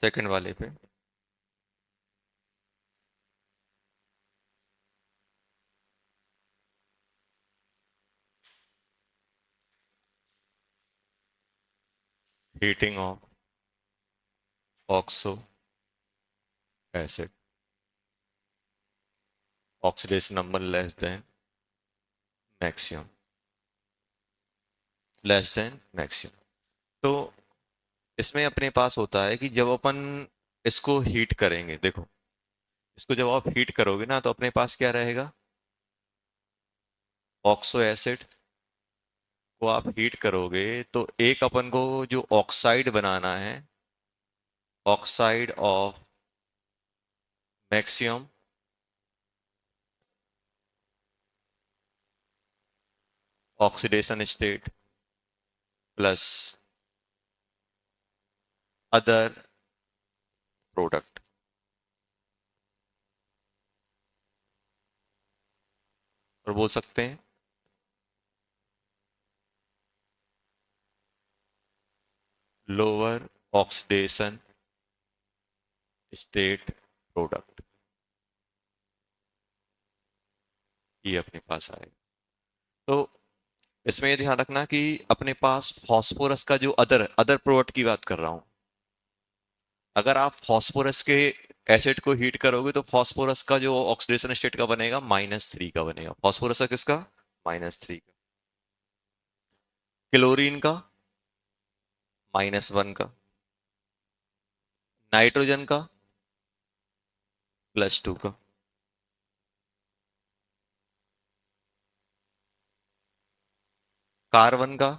Second वाले पे। Heating of oxo acid, oxidation number less than maximum, less than maximum. तो इसमें अपने पास होता है कि जब अपन इसको हीट करेंगे, देखो इसको जब आप हीट करोगे ना तो अपने पास क्या रहेगा, ऑक्सो एसिड को आप हीट करोगे तो एक अपन को जो ऑक्साइड बनाना है, oxide of maximum oxidation state plus other product, और बोल सकते हैं लोअर ऑक्सीडेशन स्टेट प्रोडक्ट, ये अपने पास आएगा। तो इसमें ये ध्यान रखना कि अपने पास फास्फोरस का जो अदर अदर प्रोडक्ट की बात कर रहा हूं, अगर आप फास्फोरस के एसिड को हीट करोगे तो फास्फोरस का जो ऑक्सीडेशन स्टेट का बनेगा -3 का बनेगा। फास्फोरस का किसका? -3 का। क्लोरीन का -1 का। नाइट्रोजन का +2 का। कार्बन का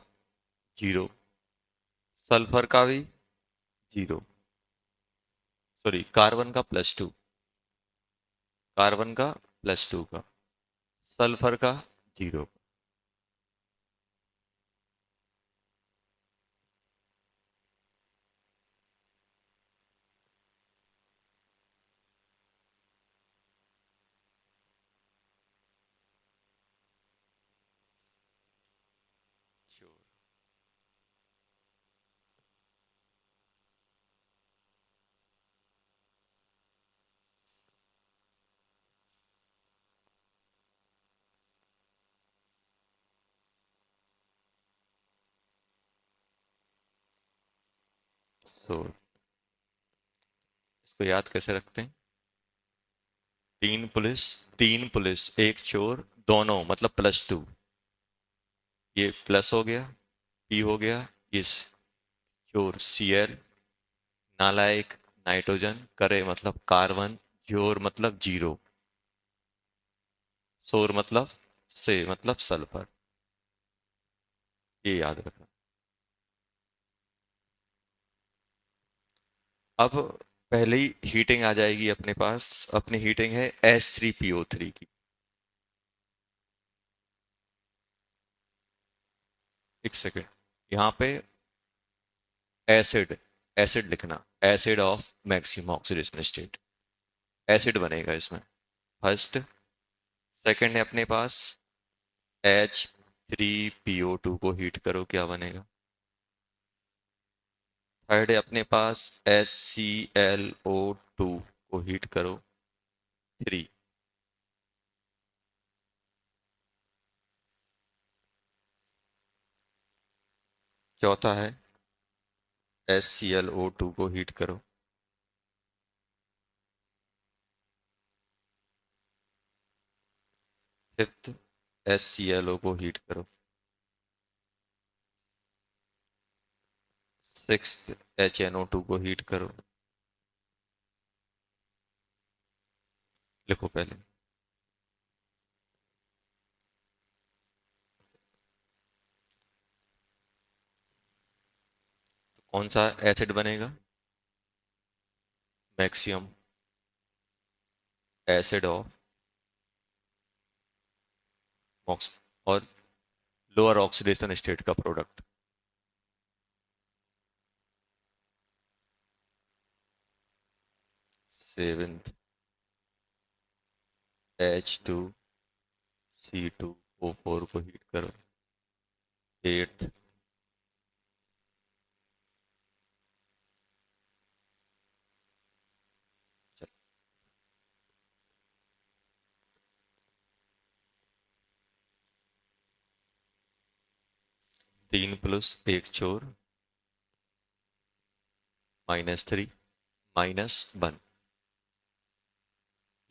0। सल्फर का भी 0। सॉरी, कार्बन का +2, कार्बन का +2 का, सल्फर का 0। सो इसको याद कैसे रखते हैं? तीन पुलिस, तीन पुलिस एक चोर, दोनों मतलब +2। ये प्लस हो गया, पी हो गया, ये चोर Cl, नालायक नाइट्रोजन, करे मतलब कार्बन, जोर मतलब 0, सोर मतलब से मतलब सल्फर। ये याद रखना। अब पहले ही हीटिंग आ जाएगी अपने पास। अपनी हीटिंग है H3PO3 की। एक सेकेंड, यहाँ पे एसिड, एसिड लिखना, acid of maximum oxidation state, acid बनेगा इसमें फर्स्ट। सेकंड है अपने पास H3PO2 को हीट करो, क्या बनेगा? थर्ड है अपने पास HClO2 को हीट करो, 3। चौथा है HClO2 को हीट करो। फिफ्थ, HClO को हीट करो। सिक्स्थ, HNO2 को हीट करो। लिखो पहले। कौन सा एसिड बनेगा? मैक्सिमम एसिड ऑफ ऑक्स और लोअर ऑक्सीडेशन स्टेट का प्रोडक्ट। सेवेंथ, H2C2O4 को हीट करो। एट्थ, 3 प्लस 1 छोर -3 -1।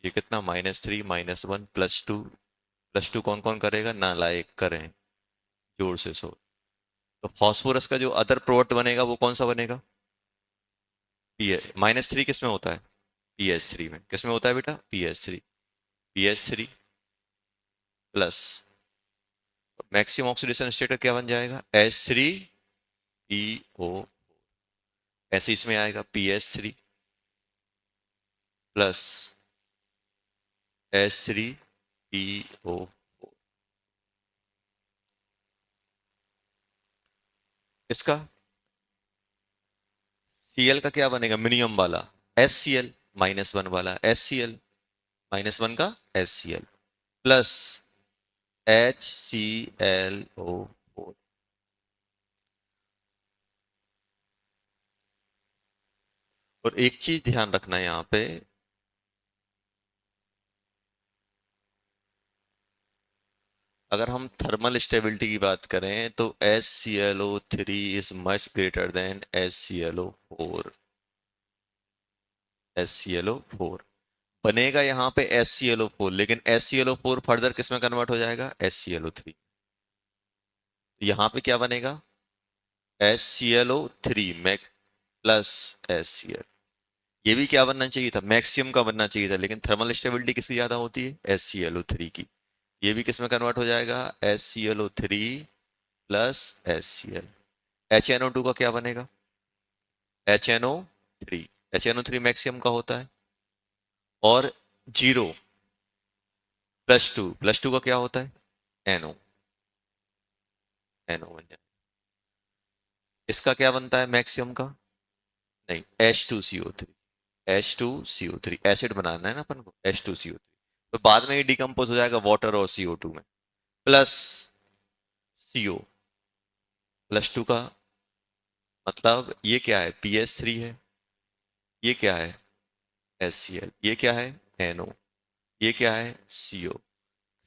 ये कितना -3 -1 +2 कौन कौन करेगा, नालायक करें, जोर से सो। तो फास्फोरस का जो अदर प्रोडक्ट बनेगा वो कौन सा बनेगा, पी। -3 किस में होता है, पीएच3 में। किस में होता है बेटा, पीएच3। पीएच3 प्लस मैक्सिमम ऑक्सीडेशन स्टेट का क्या बन जाएगा, H3PO। ऐसे इसमें आएगा पीएच3 प्लस H3PO। इसका Cl का क्या बनेगा, मिनिमम वाला HCl, -1 वाला HCl, -1 का HCl प्लस HClO4। और एक चीज ध्यान रखना है यहाँ पे, अगर हम थर्मल स्टेबिलिटी की बात करें तो HClO3 is much greater than HClO4। HClO4 बनेगा यहाँ पे HClO4, लेकिन HClO4 फर्दर किस में कन्वर्ट हो जाएगा, HClO3। यहाँ पे क्या बनेगा, HClO3 मैक प्लस HCl। ये भी क्या बनना चाहिए था, मैक्सिमम का बनना चाहिए था, लेकिन थर्मल स्टेबिलिटी किसकी ज्यादा होती है, HClO3 की। ये भी किस में कन्वर्ट हो जाएगा, HClO3 प्लस HCl। HNO2 का क्या बनेगा, HNO3। HNO3 मैक्सिमम का होता है, और 0 +2 का क्या होता है, NO। NO बन जाए। इसका क्या बनता है मैक्सिमम का, नहीं, H2CO3। H2CO3 एसिड बनाना है ना अपन को, H2CO3। तो बाद में ये डिकम्पोज हो जाएगा वाटर और CO2 में, प्लस CO। +2 का मतलब ये क्या है, PH3 है। ये क्या है, HCl। ये क्या है, NO। ये क्या है, CO।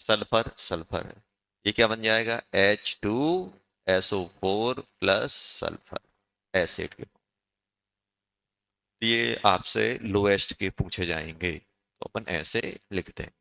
सल्फर सल्फर है। ये क्या बन जाएगा, H2SO4 प्लस सल्फर एसिड के। ये आपसे लोएस्ट के पूछे जाएंगे, तो अपन ऐसे लिखते हैं।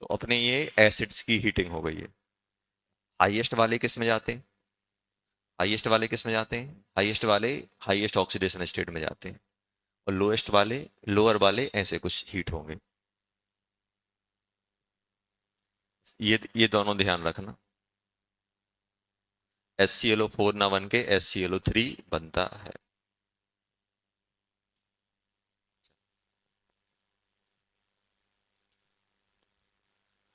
तो अपने ये एसिड्स की हीटिंग हो गई है। हाईएस्ट वाले किस में जाते हैं, हाईएस्ट वाले किस में जाते हैं, हाईएस्ट वाले हाईएस्ट ऑक्सीडेशन स्टेट में जाते हैं, और लोएस्ट वाले लोअर वाले ऐसे कुछ हीट होंगे। ये दोनों ध्यान रखना, HClO4 ना बन के HClO3 बनता है।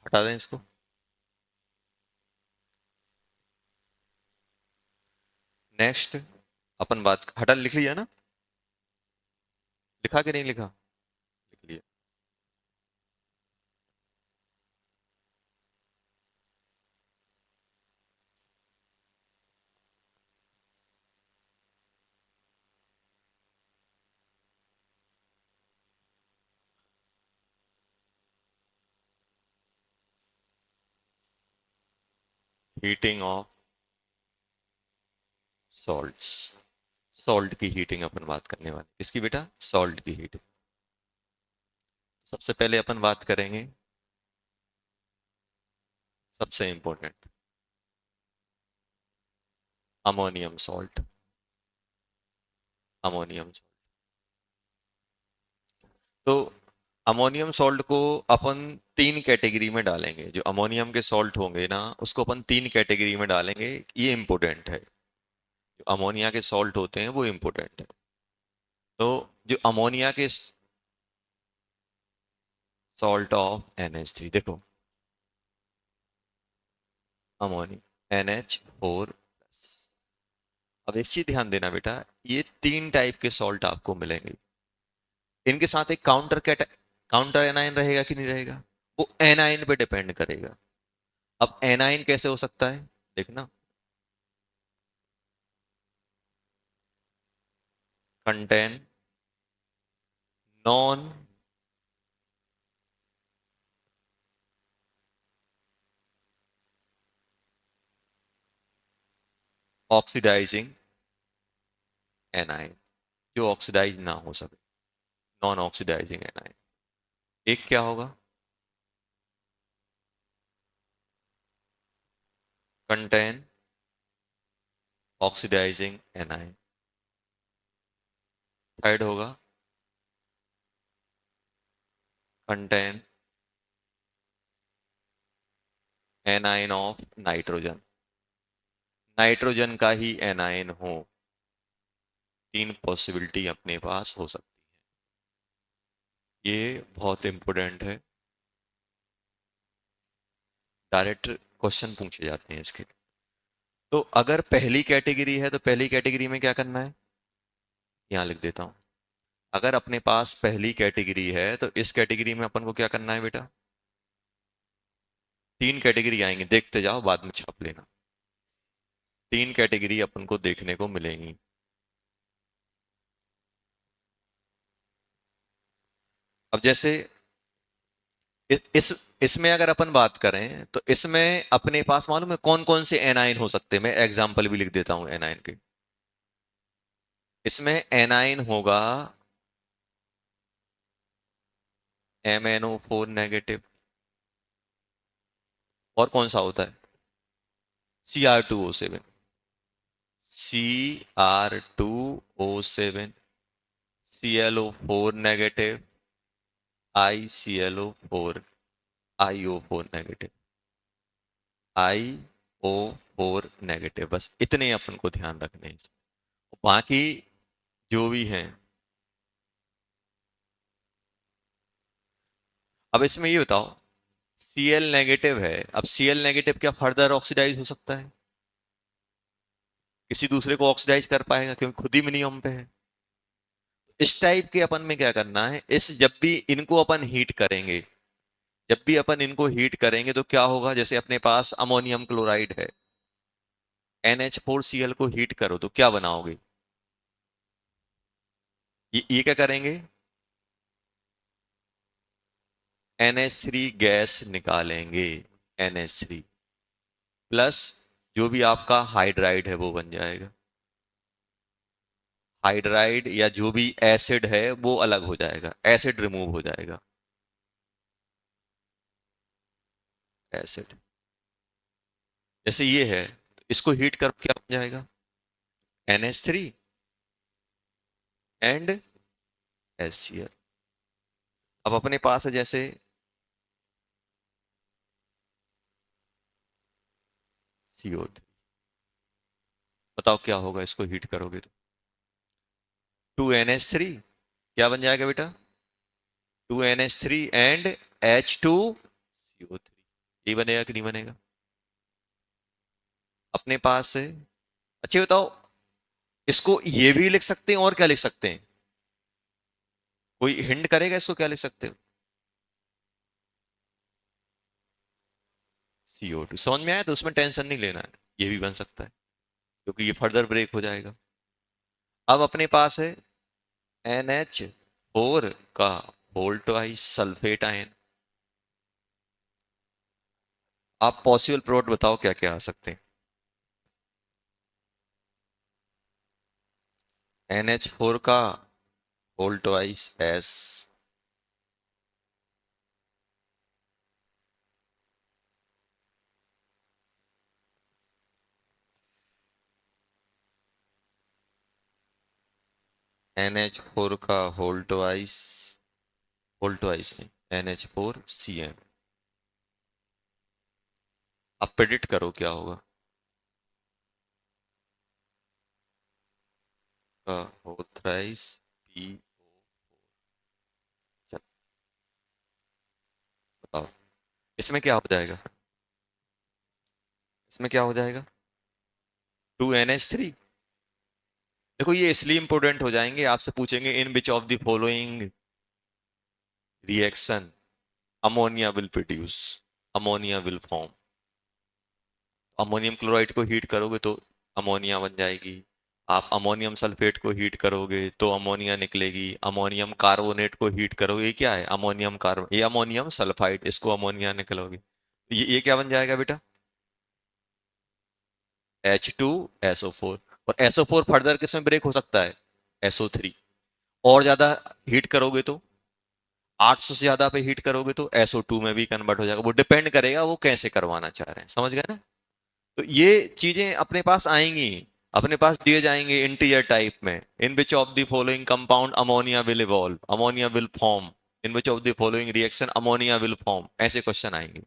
हटा दें इसको। नेक्स्ट अपन बात, हटा, लिख लिया ना, लिखा कि नहीं लिखा, लिख लिया। Heating of salts. सॉल्ट की हीटिंग अपन बात करने वाले, इसकी बेटा सॉल्ट की हीटिंग। सबसे पहले अपन बात करेंगे, सबसे important, ammonium salt. Ammonium salt, तो अमोनियम सॉल्ट को अपन तीन कैटेगरी में डालेंगे। जो अमोनियम के सॉल्ट होंगे ना, उसको अपन तीन कैटेगरी में डालेंगे। ये इंपॉर्टेंट है। जो अमोनिया के सॉल्ट होते हैं वो इंपॉर्टेंट है। तो जो अमोनिया के सॉल्ट ऑफ NH3 देखो, अमोनिया NH4। अब एक चीज ध्यान देना बेटा, ये तीन टाइप के सॉल्ट आपको मिलेंगे। इनके साथ एक काउंटर एनाइन रहेगा कि नहीं रहेगा, वो एनाइन पे डिपेंड करेगा। अब एनाइन कैसे हो सकता है, देखना। कंटेन नॉन ऑक्सीडाइजिंग एनाइन, जो ऑक्सीडाइज ना हो सके, नॉन ऑक्सीडाइजिंग एनाइन। एक क्या होगा, कंटेन ऑक्सीडाइजिंग एनाइन। थर्ड होगा contain A9 of nitrogen, nitrogen का ही एनाइन हो। तीन पॉसिबिलिटी अपने पास हो सकती है। ये बहुत इंपॉर्टेंट है, डायरेक्ट क्वेश्चन पूछे जाते हैं इसके। तो अगर पहली कैटेगरी है तो पहली कैटेगरी में क्या करना है, यहाँ लिख देता हूं। अगर अपने पास पहली कैटेगरी है तो इस कैटेगरी में अपन को क्या करना है बेटा, तीन कैटेगरी आएंगे, देखते जाओ बाद में छाप लेना। तीन कैटेगरी अपन को देखने को मिलेंगी। अब जैसे इस इसमें अगर अपन बात करें तो इसमें अपने पास मालूम है कौन कौन से एनाइन हो सकते हैं। मैं एग्जांपल भी लिख देता हूं एनाइन के। इसमें एनाइन होगा MnO4 और कौन सा होता है, Cr2O7, Cr2O7, ClO4 IClO4, IO4, IO4, बस इतने अपन को ध्यान रखने हैं। बाकी जो भी हैं। अब इसमें ये बताओ, Cl- है, अब Cl- क्या फर्दर ऑक्सीडाइज हो सकता है, किसी दूसरे को ऑक्सीडाइज कर पाएगा, क्योंकि खुद ही मिनिमम पे है। इस टाइप के अपन में क्या करना है, इस जब भी इनको अपन हीट करेंगे, जब भी अपन इनको हीट करेंगे तो क्या होगा, जैसे अपने पास अमोनियम क्लोराइड है, NH4Cl को हीट करो तो क्या बनाओगे, ये क्या करेंगे, NH3 गैस निकालेंगे। NH3 प्लस जो भी आपका हाइड्राइड है वो बन जाएगा। हाइड्राइड या जो भी एसिड है वो अलग हो जाएगा, एसिड रिमूव हो जाएगा। एसिड जैसे ये है, इसको हीट कर क्या बन जाएगा, NH3 एंड HCl। अब अपने पास है जैसे CO3, बताओ क्या होगा इसको हीट करोगे तो, 2NH3 क्या बन जाएगा बेटा, 2NH3 एंड H2CO3। ये बनेगा कि नहीं बनेगा अपने पास से। अच्छे बताओ, इसको ये भी लिख सकते हैं और क्या लिख सकते हैं, कोई हिंट करेगा इसको क्या लिख सकते हो, CO2 समझ में आया, तो उसमें टेंशन नहीं लेना है, ये भी बन सकता है क्योंकि ये फर्दर ब्रेक हो जाएगा। अब अपने पास है NH4 का होल ट्वाइस सल्फेट आयन। आप पॉसिबल प्लॉट बताओ क्या क्या आ सकते हैं, NH4 का होल ट्वाइस S, NH4 का होल ट्वाइस होल ट्वाइस नहीं, NH4Cl। अब प्रेडिक्ट करो क्या होगा। Whole thrice P. चल बताओ इसमें क्या हो जाएगा, इसमें क्या हो जाएगा, 2NH3। देखो ये इसलिए इंपॉर्टेंट हो जाएंगे, आपसे पूछेंगे in which of the following reaction ammonia will produce, ammonia will form. Ammonium chloride को हीट करोगे तो अमोनिया बन जाएगी। आप अमोनियम सल्फेट को हीट करोगे तो अमोनिया निकलेगी। अमोनियम कार्बोनेट को हीट करोगे, ये क्या है, अमोनियम कार्बन, ये अमोनियम सल्फाइड, इसको अमोनिया निकलोगे। ये क्या बन जाएगा बेटा, H2SO4। और SO4 फर्दर किसमें ब्रेक हो सकता है, SO3। और ज्यादा हीट करोगे तो 800 से ज्यादा पे हीट करोगे तो SO2 में भी कन्वर्ट हो जाएगा। वो डिपेंड करेगा वो कैसे करवाना चाह रहे हैं, समझ गए ना। तो ये चीजें अपने पास आएंगी, अपने पास दिए जाएंगे इंटीजर टाइप में। In which of the following compound ammonia will evolve, ammonia will form, in which of the following reaction ammonia will form, ऐसे क्वेश्चन आएंगे।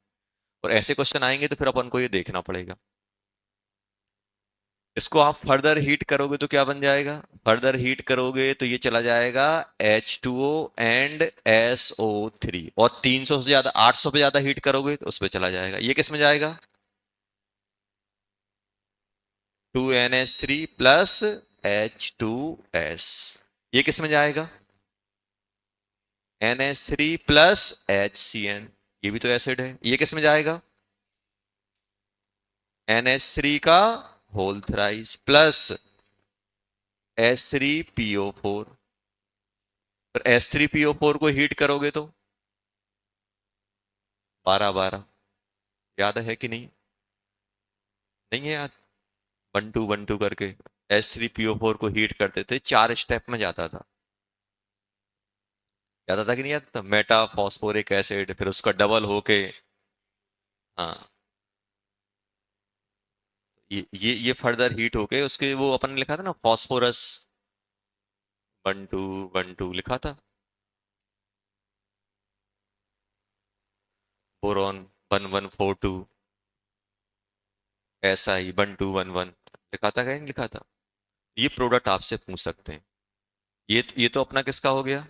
और ऐसे क्वेश्चन आएंगे तो फिर अपन को ये देखना पड़ेगा। इसको आप फर्दर हीट करोगे तो क्या बन जाएगा, फर्दर हीट करोगे तो ये चला जाएगा H2O एंड SO3। और 300 से ज्यादा, 800 पे ज्यादा हीट करोगे तो उस पर चला जाएगा, ये किस में जाएगा, 2NH3 प्लस H2S। ये किस में जाएगा, NH3 प्लस HCN। ये भी तो एसिड है, ये किस में जाएगा, NH3 का होल थ्राइस प्लस H3PO4। पर H3PO4 को हीट करोगे तो 12 12, याद है कि नहीं, नहीं है याद, 1 2 1 2 करके H3PO4 को हीट करते थे, 4 स्टेप में जाता था। याद था कि नहीं, याद था, मेटा फॉस्फोरिक एसिड, फिर उसका डबल होके, हाँ, ये फर्दर हीट होके उसके वो अपन ने लिखा था ना, फॉस्फोरस 12 1 2 लिखा था, बोरॉन 1142, ऐसा ही 12 1 1 लिखा था, क्या नहीं लिखा था। ये प्रोडक्ट आपसे पूछ सकते हैं। ये तो अपना किसका हो गया,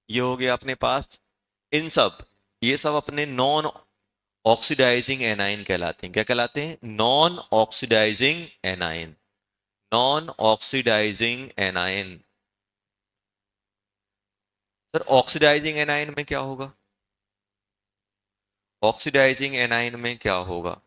ये हो गया अपने पास। इन सब, ये सब अपने नॉन ऑक्सीडाइजिंग एनाइन कहलाते हैं। क्या कहलाते हैं, non oxidizing anion, non oxidizing anion. Sir oxidizing anion में क्या होगा, ऑक्सीडाइजिंग एनाइन में क्या होगा,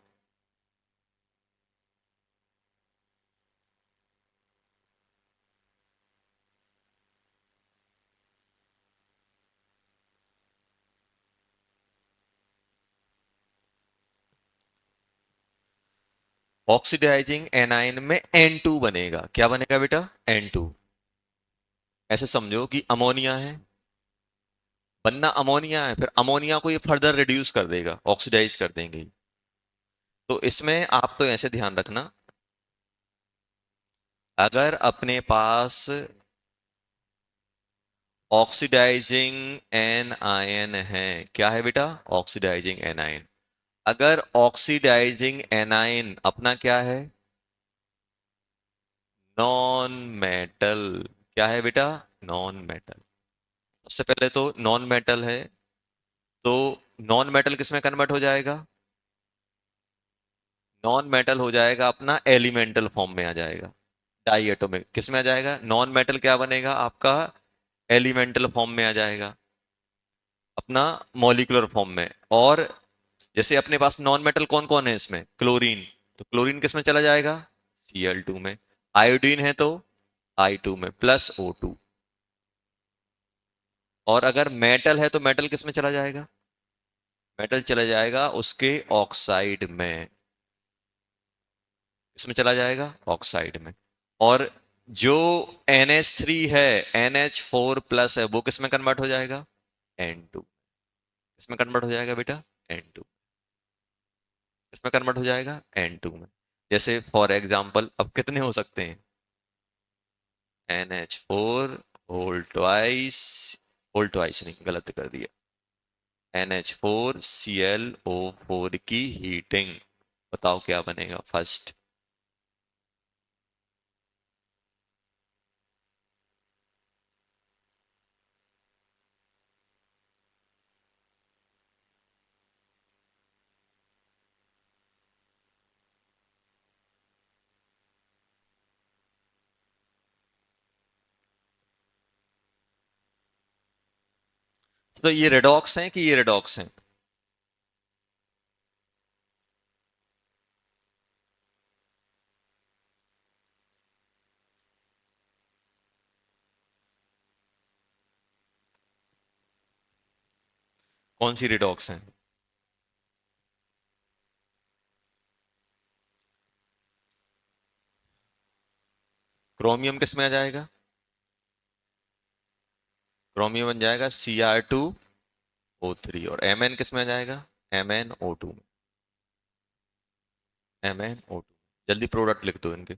ऑक्सीडाइजिंग एनाइन में N2 बनेगा। क्या बनेगा बेटा, N2। ऐसे समझो कि अमोनिया है, बनना अमोनिया है, फिर अमोनिया को ये फर्दर रिड्यूस कर देगा, ऑक्सीडाइज कर देंगे। तो इसमें आप तो ऐसे ध्यान रखना, अगर अपने पास ऑक्सीडाइजिंग एनायन है, क्या है बेटा, ऑक्सीडाइजिंग एनायन। अगर ऑक्सीडाइजिंग एनायन अपना क्या है, नॉन मेटल, क्या है बेटा, नॉन मेटल। सबसे पहले तो नॉन मेटल है, तो नॉन मेटल किस में कन्वर्ट हो जाएगा, नॉन मेटल हो जाएगा अपना एलिमेंटल फॉर्म में आ जाएगा, डाई एटॉमिक किस में आ जाएगा, नॉन मेटल क्या बनेगा आपका, एलिमेंटल फॉर्म में आ जाएगा, अपना मॉलिक्यूलर फॉर्म में। और जैसे अपने पास नॉन मेटल कौन कौन है इसमें, क्लोरीन, तो क्लोरीन किस में चला जाएगा, Cl2 में। आयोडीन है तो I2 में प्लस O2। और अगर मेटल है तो मेटल किस में चला जाएगा, मेटल चला जाएगा उसके ऑक्साइड में, इसमें चला जाएगा ऑक्साइड में। और जो NH3 है, NH4 प्लस है, वो किस में कन्वर्ट हो जाएगा, N2। किसमें कन्वर्ट हो जाएगा बेटा, N2। किसमें कन्वर्ट हो जाएगा, N2 में। जैसे फॉर एग्जाम्पल अब कितने हो सकते हैं, NH4 whole twice whole twice नहीं, गलत कर दिया। NH4Cl O4 की हीटिंग, बताओ क्या बनेगा फर्स्ट। तो ये रेडॉक्स हैं कि ये रेडॉक्स हैं? कौन सी रेडॉक्स हैं? क्रोमियम किस में आ जाएगा? क्रोमियम बन जाएगा Cr2O3, और Mn किस में आ जाएगा? MnO2 में। MnO2, जल्दी प्रोडक्ट लिख दो इनके।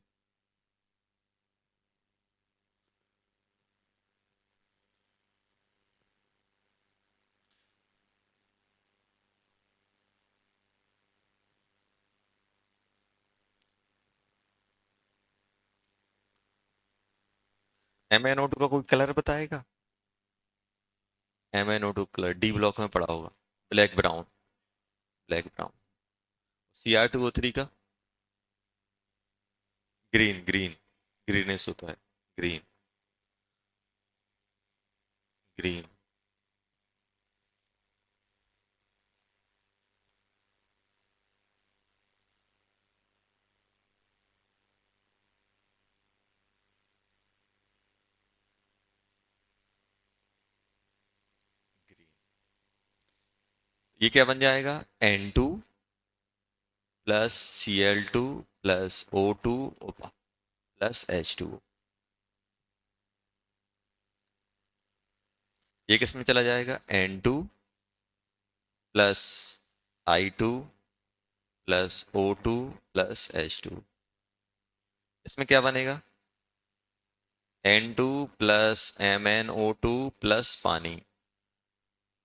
MnO2 का कोई कलर बताएगा? MnO2 कलर डी ब्लॉक में पड़ा होगा, black brown. Black brown. Cr2O3 का? ग्रीन ग्रीन, ग्रीनिश होता है। ग्रीन। ग्रीन। ये क्या बन जाएगा? N2 plus Cl2 plus O2 plus H2। ये किस में चला जाएगा? N2 plus I2 plus O2 plus H2। इसमें क्या बनेगा? N2 प्लस MnO2 प्लस पानी,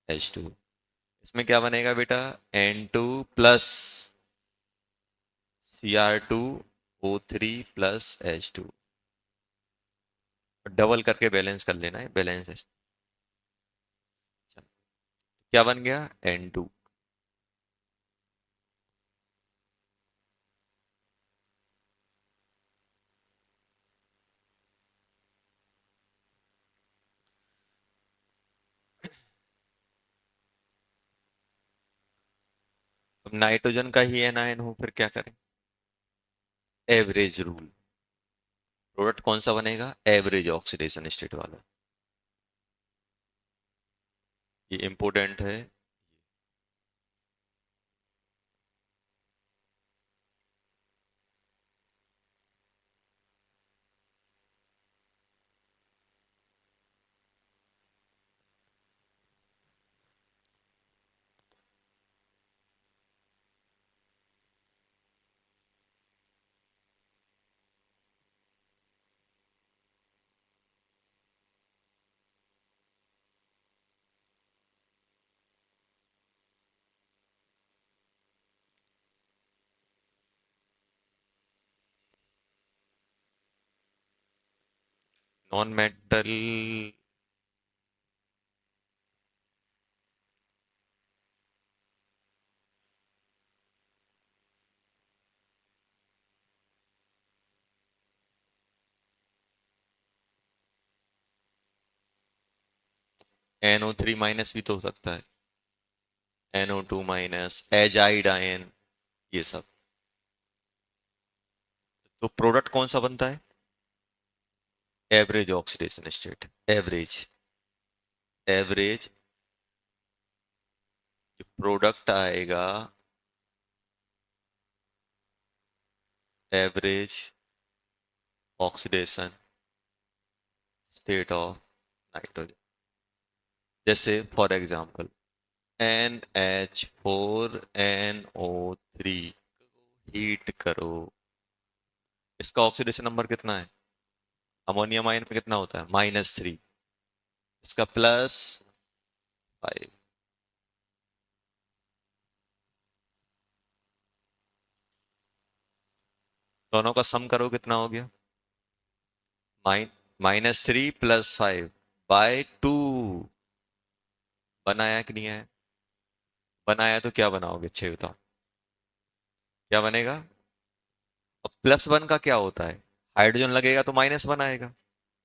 H2। इसमें क्या बनेगा बेटा? N2 plus Cr2O3 plus H2। Double करके बैलेंस कर लेना है, बैलेंस है। क्या बन गया? N2। अब नाइट्रोजन का ही एनायन हो फिर क्या करें? Average rule. प्रोडक्ट कौन सा बनेगा? एवरेज ऑक्सीडेशन स्टेट वाला। ये इंपॉर्टेंट है। Non metal. NO3 माइनस भी तो हो सकता है। NO2 माइनस, एजाइड आयन, ये सब। तो प्रोडक्ट कौन सा बनता है? Average oxidation state. Average. Average product आएगा, average oxidation state of nitrogen. जैसे फॉर एग्जांपल NH4NO3 हीट करो, इसका ऑक्सीडेशन नंबर कितना है? अमोनियम आयन पे कितना होता है? -3। इसका प्लस 5। दोनों का सम करो कितना हो गया? -3 + 5/2। बनाया कि नहीं है? बनाया तो क्या बनाओगे, अच्छे बताओ क्या बनेगा? अब +1 का क्या होता है? हाइड्रोजन लगेगा तो -1 आएगा,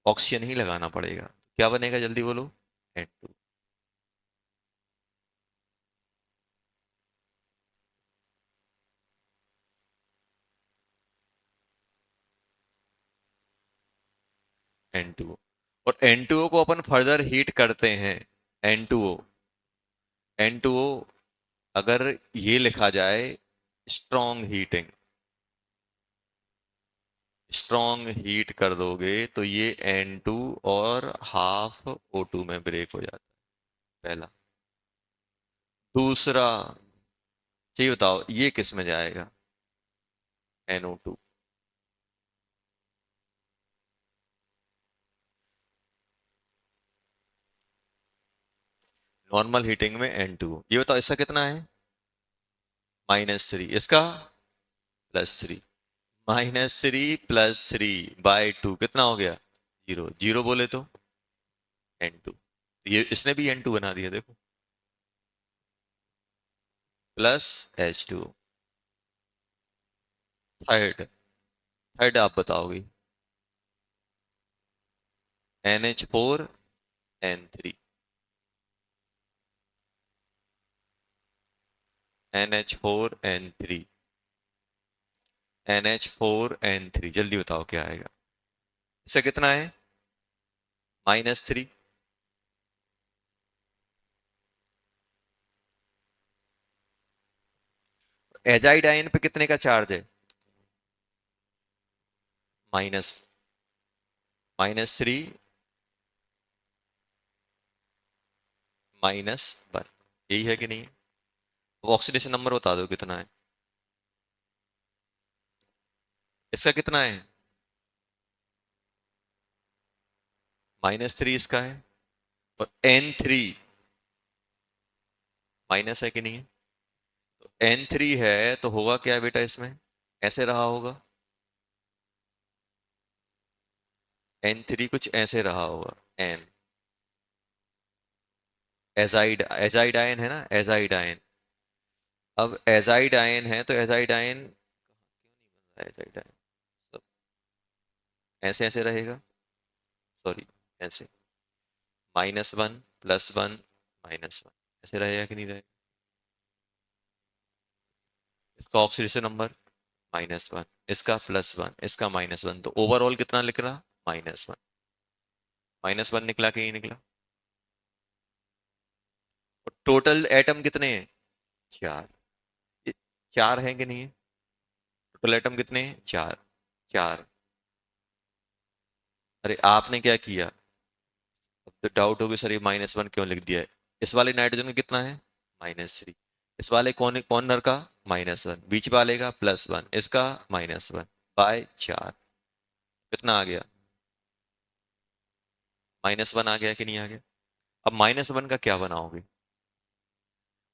ऑक्सीजन ही लगाना पड़ेगा। क्या बनेगा जल्दी बोलो? N2। N2। और N2O को अपन फर्दर हीट करते हैं। N2O, N2O अगर ये लिखा जाए स्ट्रॉन्ग हीटिंग, स्ट्रॉन्ग हीट कर दोगे तो ये N2 और हाफ O2 में ब्रेक हो जाता है, पहला। दूसरा, ये बताओ ये किस में जाएगा? NO2। नॉर्मल हीटिंग में N2। ये बताओ इसका कितना है? -3। इसका +3। -3 + 3/2 कितना हो गया? 0। 0 बोले तो N2। ये इसने भी N2 बना दिया देखो, +H2। थर्ड, थर्ड आप बताओगे? NH4N3। NH4N3। NH4N3 जल्दी बताओ क्या आएगा? इससे कितना है? -3। एजाइड आयन पे कितने का चार्ज है? माइनस -3 -1। यही है कि नहीं? ऑक्सीडेशन नंबर बता दो कितना है? इसका कितना है? -3 इसका है। और N3 माइनस है कि नहीं है? तो N3 है तो होगा क्या बेटा इसमें? ऐसे रहा होगा। N3 कुछ ऐसे रहा होगा। N एजाइड, एजाइड आयन है ना, एजाइड आयन। अब एजाइड आयन है तो एजाइड आयन, एजाइड आयन सब ऐसे ऐसे रहेगा, सॉरी ऐसे, -1 +1 -1 ऐसे रहेगा कि नहीं रहेगा? इसका ऑक्सीडेशन नंबर -1, इसका +1, इसका -1, तो ओवरऑल कितना लिख रहा? -1। -1 निकला कि नहीं निकला? और टोटल एटम कितने हैं? 4। ये 4 है कि नहीं है? टोटल एटम कितने हैं? 4। 4। अरे आपने क्या किया? अब तो डाउट होगी सर ये -1 क्यों लिख दिया है। इस वाले नाइट्रोजन का कितना है? -3। इस वाले कौन कॉर्नर का? -1। बीच वाले का +1, इसका -1/4। कितना आ गया? -1 आ गया कि नहीं आ गया? अब -1 का क्या बनाओगे?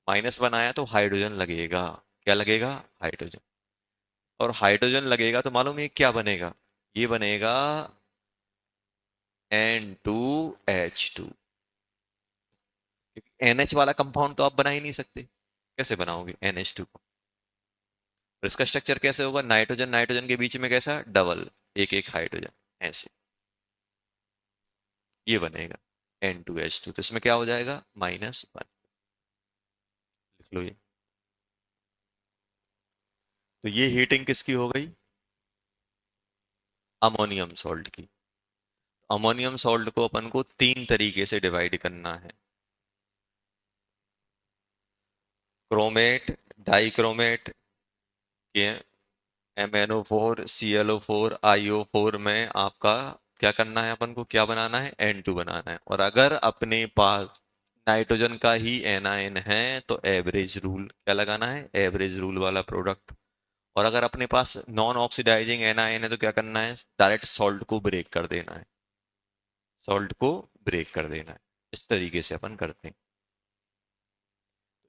-1 आया तो हाइड्रोजन लगेगा। क्या लगेगा? हाइड्रोजन। और हाइड्रोजन लगेगा तो मालूम है क्या बनेगा? ये बनेगा N2H2। NH वाला कंपाउंड तो आप बना ही नहीं सकते, कैसे बनाओगे NH2 को? और इसका स्ट्रक्चर कैसे होगा? नाइट्रोजन नाइट्रोजन के बीच में कैसा? डबल, एक एक हाइड्रोजन ऐसे, ये बनेगा N2H2। तो इसमें क्या हो जाएगा? -1। लिख लो ये। तो ये हीटिंग किसकी हो गई? अमोनियम सॉल्ट की। अमोनियम सॉल्ट को अपन को 3 तरीके से डिवाइड करना है। Chromate, dichromate, MnO4 ClO4 IO4 में आपका क्या करना है? अपन को क्या बनाना है? N2 बनाना है। और अगर अपने पास नाइट्रोजन का ही एनायन है तो एवरेज रूल क्या लगाना है? एवरेज रूल वाला प्रोडक्ट। और अगर अपने पास नॉन ऑक्सीडाइजिंग एनायन है तो क्या करना है? डायरेक्ट सॉल्ट को ब्रेक कर देना है, सॉल्ट को ब्रेक कर देना है। इस तरीके से अपन करते हैं।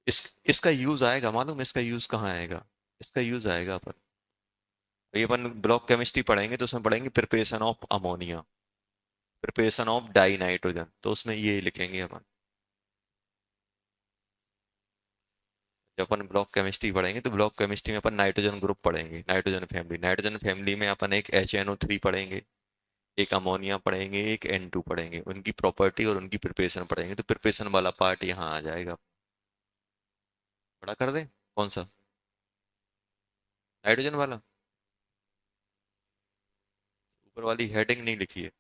इसका यूज आएगा, मालूम है इसका यूज कहाँ आएगा? इसका यूज आएगा अपन, ये अपन ब्लॉक केमिस्ट्री पढ़ेंगे तो उसमें पढ़ेंगे preparation of ammonia, preparation of die nitrogen, तो उसमें ये लिखेंगे अपन। जब अपन ब्लॉक केमिस्ट्री पढ़ेंगे तो ब्लॉक केमिस्ट्री में अपन नाइट्रोजन ग्रुप पढ़ेंगे, नाइट्रोजन फैमिली में अपन एक HNO3 पढ़ेंगे, एक अमोनिया पढ़ेंगे, एक N2 पढ़ेंगे, उनकी प्रॉपर्टी और उनकी प्रिपरेशन पढ़ेंगे, तो प्रिपरेशन वाला पार्ट यहाँ आ जाएगा। बड़ा कर दें? कौन सा? नाइट्रोजन वाला? ऊपर वाली हेडिंग नहीं लिखी है।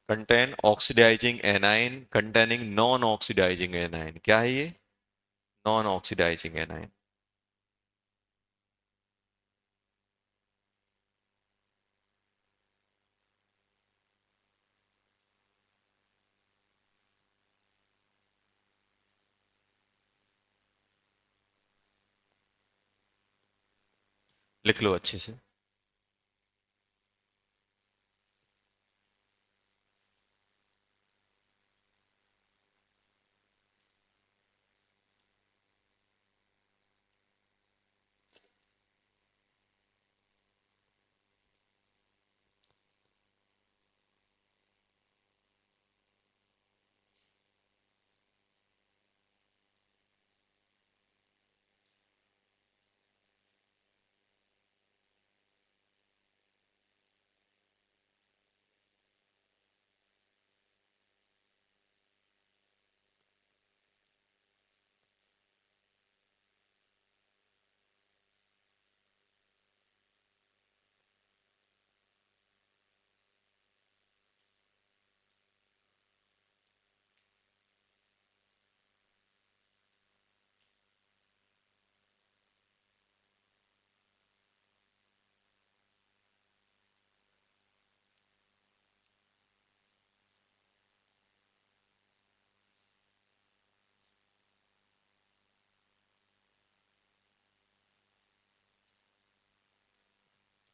Contain oxidizing anion containing non oxidizing anion, क्या है ये? Non oxidizing anion. लिख लो अच्छे से।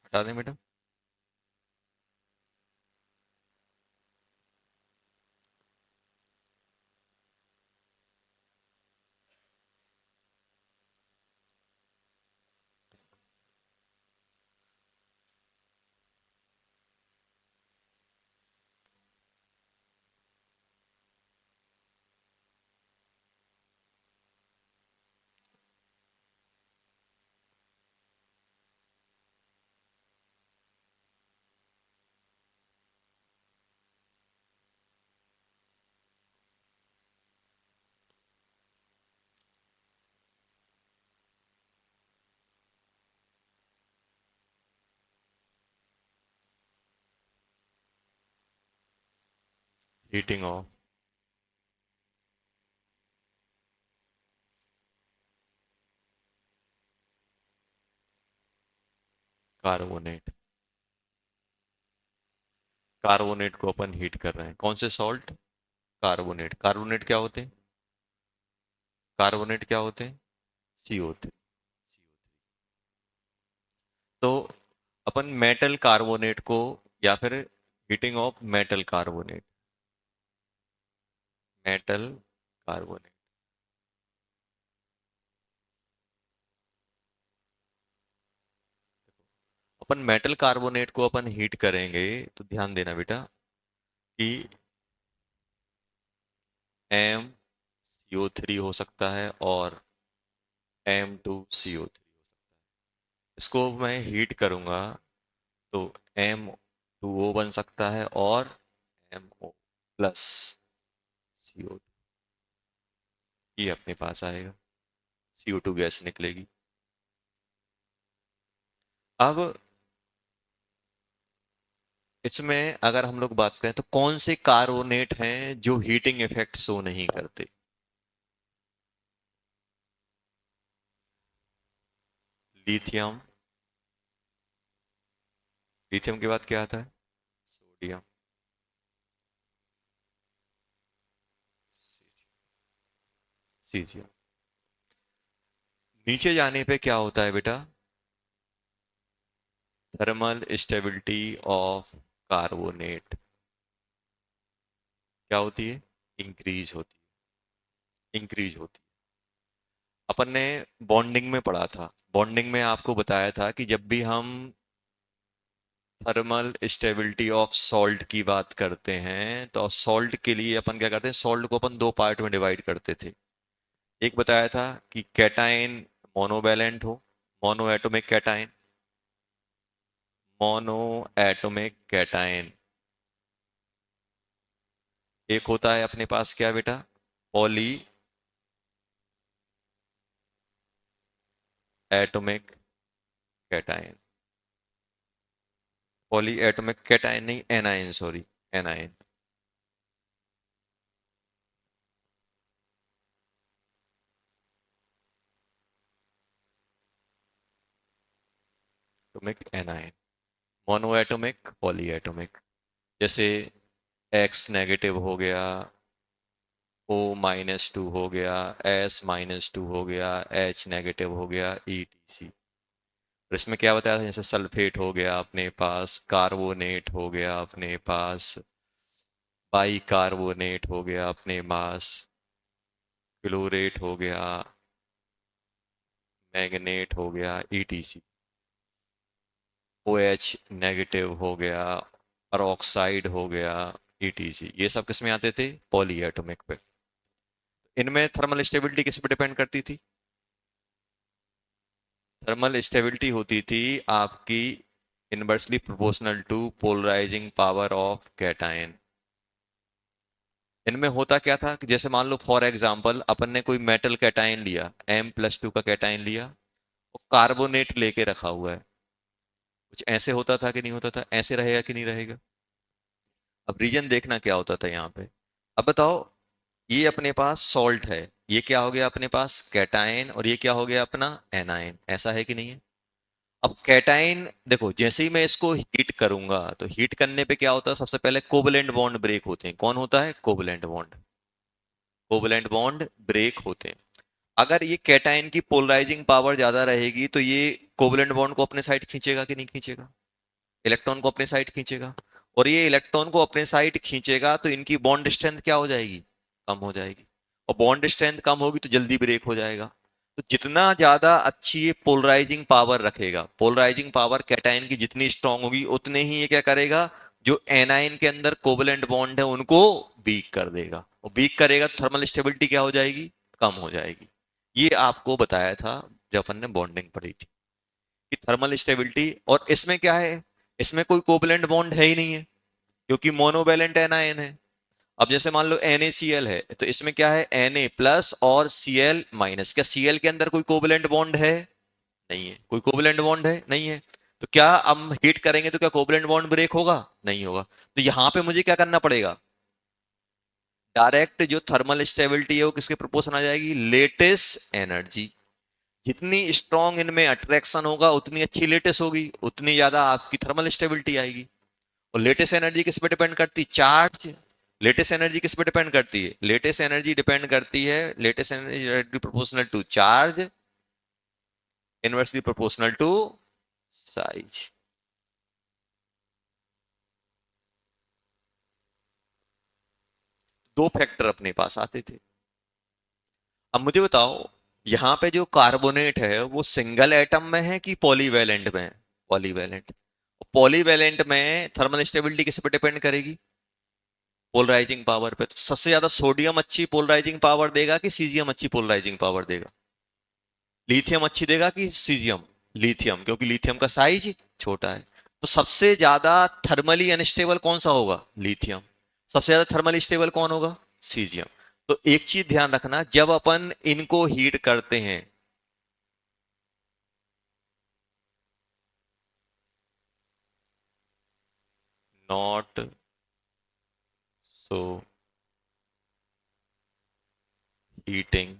हटा दें बेटा? हीटिंग ऑफ कार्बोनेट, कार्बोनेट को अपन हीट कर रहे हैं, कौन से सॉल्ट? कार्बोनेट। कार्बोनेट क्या होते हैं? कार्बोनेट क्या होते हैं? CO3। तो अपन मेटल कार्बोनेट को, या फिर heating of metal carbonate, metal carbonate, upon metal carbonate को अपन हीट करेंगे तो ध्यान देना बेटा कि MCO3 हो सकता है और M2CO3। इसको मैं हीट करूंगा तो M2O बन सकता है और MO+CO2, ये अपने पास आएगा, CO2 गैस निकलेगी। अब इसमें अगर हम लोग बात करें तो कौन से कार्बोनेट हैं जो हीटिंग इफेक्ट शो नहीं करते? लिथियम, लिथियम के बाद क्या आता है? Sodium, caesium. नीचे जाने पे क्या होता है बेटा? थर्मल स्टेबिलिटी ऑफ कार्बोनेट क्या होती है? इंक्रीज होती इंक्रीज होती अपन ने बॉन्डिंग में पढ़ा था। बॉन्डिंग में आपको बताया था कि जब भी हम थर्मल स्टेबिलिटी ऑफ सॉल्ट की बात करते हैं तो सॉल्ट के लिए अपन क्या करते हैं, सॉल्ट को अपन दो पार्ट में डिवाइड करते थे। एक बताया था कि कैटाइन मोनोवैलेंट हो, mono atomic cation, mono atomic cation. एक होता है अपने पास क्या बेटा, poly atomic cation. Poly atomic cation नहीं, anion, sorry, anion. Atomic anion, mono atomic, poly atomic. जैसे एक्स नेगेटिव हो गया, O-2 हो गया, S-2 हो गया, H नेगेटिव हो गया, ETC। और इसमें क्या बताया था, जैसे सल्फेट हो गया अपने पास, कार्बोनेट हो गया अपने पास, बाई कार्बोनेट हो गया अपने पास, क्लोरेट हो गया, मैग्नेट हो गया, ETC। OH नेगेटिव हो गया, परऑक्साइड हो गया, ETC। ये सब किस में आते थे? पॉली एटॉमिक पे। इनमें थर्मल स्टेबिलिटी किस पे डिपेंड करती थी? थर्मल स्टेबिलिटी होती थी आपकी inversely proportional to polarizing power of cation. इनमें होता क्या था कि जैसे मान लो फॉर एग्जांपल अपन ने कोई मेटल कैटायन लिया, M+2 का कैटायन लिया, वो कार्बोनेट लेके रखा हुआ है। कुछ ऐसे होता था कि नहीं होता था? ऐसे रहेगा कि नहीं रहेगा? अब रीजन देखना क्या होता था यहाँ पे। अब बताओ, ये अपने पास सॉल्ट है, ये क्या हो गया अपने पास? कैटायन। और ये क्या हो गया अपना? एनायन। ऐसा है कि नहीं है? अब कैटाइन देखो, जैसे ही मैं इसको हीट करूंगा तो हीट करने पे क्या होता है, सबसे पहले कोवलेंट बॉन्ड ब्रेक होते हैं। कौन होता है? Covalent bond. Covalent bond break होते हैं। अगर ये कैटाइन की पोलराइजिंग पावर ज्यादा रहेगी तो ये कोवलेंट बॉन्ड को अपने साइड खींचेगा कि नहीं खींचेगा? इलेक्ट्रॉन को अपने साइड खींचेगा। और ये इलेक्ट्रॉन को अपने साइड खींचेगा तो इनकी बॉन्ड स्ट्रेंथ क्या हो जाएगी? कम हो जाएगी। और बॉन्ड स्ट्रेंथ कम होगी तो जल्दी ब्रेक हो जाएगा। तो जितना ज्यादा अच्छी ये पोलराइजिंग पावर रखेगा, पोलराइजिंग पावर कैटायन की जितनी स्ट्रांग होगी, उतने ही ये क्या करेगा, जो एनायन के अंदर कोवलेंट बॉन्ड है उनको वीक कर देगा। और वीक करेगा तो थर्मल स्टेबिलिटी क्या हो जाएगी? कम हो जाएगी। ये आपको बताया था जब अपन ने बॉन्डिंग पढ़ी थी कि थर्मल स्टेबिलिटी। और इसमें क्या है, इसमें कोई कोवलेंट बॉन्ड है ही नहीं है क्योंकि मोनोवैलेंट एनायन है। अब जैसे मान लो NaCl है तो इसमें क्या है? Na+ और Cl-। क्या Cl के अंदर कोई कोवलेंट बॉन्ड है? नहीं है। कोई कोवलेंट बॉन्ड है? नहीं है। तो क्या हम हीट करेंगे तो क्या कोवलेंट बॉन्ड ब्रेक होगा? नहीं होगा। तो यहां पे मुझे क्या करना पड़ेगा? डायरेक्ट जो थर्मल स्टेबिलिटी है वो किसके प्रोपोर्शन आ जाएगी? Latest energy. जितनी स्ट्रॉन्ग इनमें अट्रैक्शन होगा उतनी अच्छी लेटेस्ट होगी, उतनी ज्यादा आपकी थर्मल स्टेबिलिटी आएगी। और लेटेस्ट एनर्जी किस पे डिपेंड करती? चार्ज। लेटेस्ट एनर्जी किस पे डिपेंड करती है? लेटेस्ट एनर्जी डिपेंड करती है, lattice energy proportional to charge, inversely proportional to size. दो फैक्टर अपने पास आते थे। अब मुझे बताओ, यहाँ पे जो कार्बोनेट है वो सिंगल एटम में है कि पॉलीवैलेंट में है? पॉलीवैलेंट। पॉलीवैलेंट में थर्मल स्टेबिलिटी किस पे डिपेंड करेगी? पोलराइजिंग पावर पे। तो सबसे ज्यादा सोडियम अच्छी पोलराइजिंग पावर देगा कि सीजियम अच्छी पोलराइजिंग पावर देगा? लिथियम अच्छी देगा कि सीजियम? लिथियम, क्योंकि लिथियम का साइज छोटा है। तो सबसे ज्यादा थर्मली अनस्टेबल कौन सा होगा? लिथियम। सबसे ज्यादा थर्मली स्टेबल कौन होगा? सीजियम। तो एक चीज ध्यान रखना, जब अपन इनको हीट करते हैं, नॉट सो हीटिंग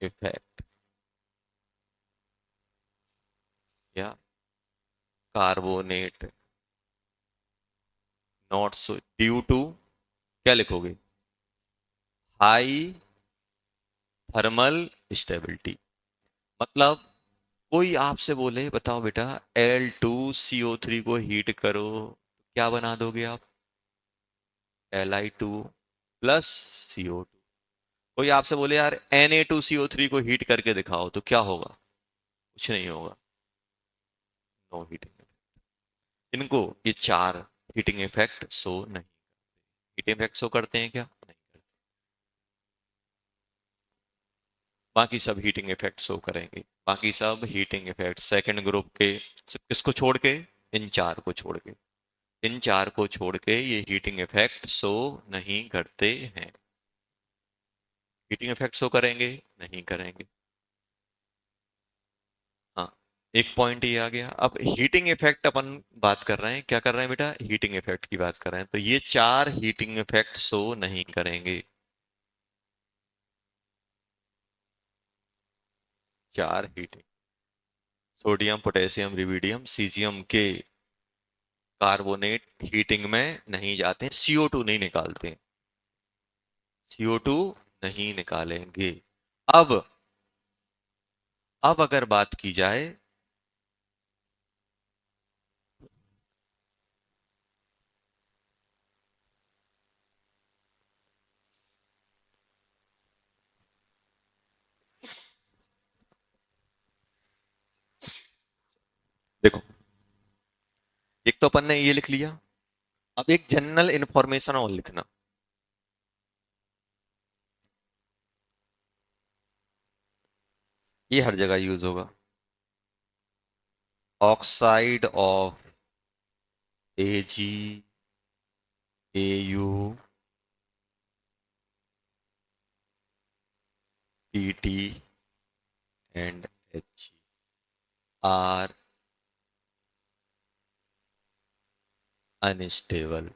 इफेक्ट, या carbonate not so due to, क्या लिखोगे? High thermal stability. मतलब कोई आपसे बोले बताओ बेटा L2CO3 को हीट करो, क्या बना दोगे आप? Li2 plus CO2। कोई आपसे बोले यार Na2CO3 को हीट करके दिखाओ तो क्या होगा? कुछ नहीं होगा। No heating. इनको ये चार हीटिंग इफेक्ट शो नहीं। हीटिंग इफेक्ट शो करते हैं क्या? नहीं करते। बाकी सब हीटिंग इफेक्ट शो करेंगे। बाकी सब हीटिंग इफेक्ट सेकंड ग्रुप के, सिर्फ किसको छोड़ के? इन चार को छोड़ के। इन चार को छोड़ के ये हीटिंग इफेक्ट शो नहीं करते हैं। हीटिंग इफेक्ट शो करेंगे? नहीं करेंगे। हाँ, एक पॉइंट ये आ गया। अब हीटिंग इफेक्ट अपन बात कर रहे हैं, क्या कर रहे हैं बेटा? हीटिंग इफेक्ट की बात कर रहे हैं, तो ये चार हीटिंग इफेक्ट शो नहीं करेंगे। चार heating, sodium potassium rubidium caesium के कार्बोनेट हीटिंग में नहीं जाते, CO2 नहीं निकालते। CO2 नहीं निकालेंगे। अब अगर बात की जाए, देखो, एक तो अपन ने ये लिख लिया। अब एक जनरल इंफॉर्मेशन और लिखना। ये हर जगह यूज होगा। Oxide of AgAu Pt and Hg are unstable.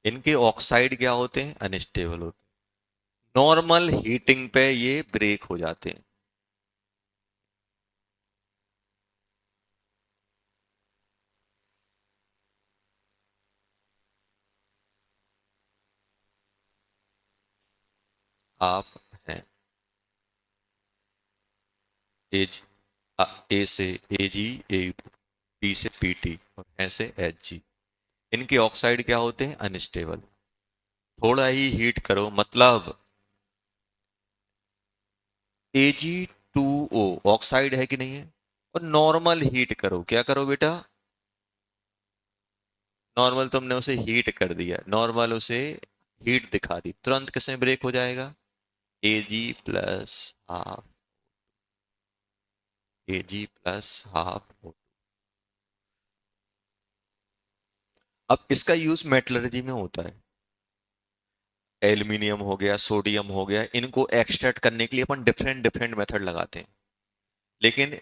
इनके ऑक्साइड क्या होते हैं? अनस्टेबल होते हैं। नॉर्मल हीटिंग पे ये ब्रेक हो जाते हैं। आप हैं एज, ए से AgAu, P से Pt और है से Hg। इनके ऑक्साइड क्या होते हैं? अनस्टेबल। थोड़ा ही हीट करो, मतलब Ag2O ऑक्साइड है कि नहीं है? और नॉर्मल हीट करो, क्या करो बेटा? नॉर्मल तुमने उसे हीट कर दिया, नॉर्मल उसे हीट दिखा दी, तुरंत किसमें ब्रेक हो जाएगा? Ag+12। Ag+12। अब इसका यूज मेटलर्जी में होता है। एल्यूमिनियम हो गया, सोडियम हो गया, इनको एक्सट्रैक्ट करने के लिए अपन डिफरेंट डिफरेंट मेथड लगाते हैं। लेकिन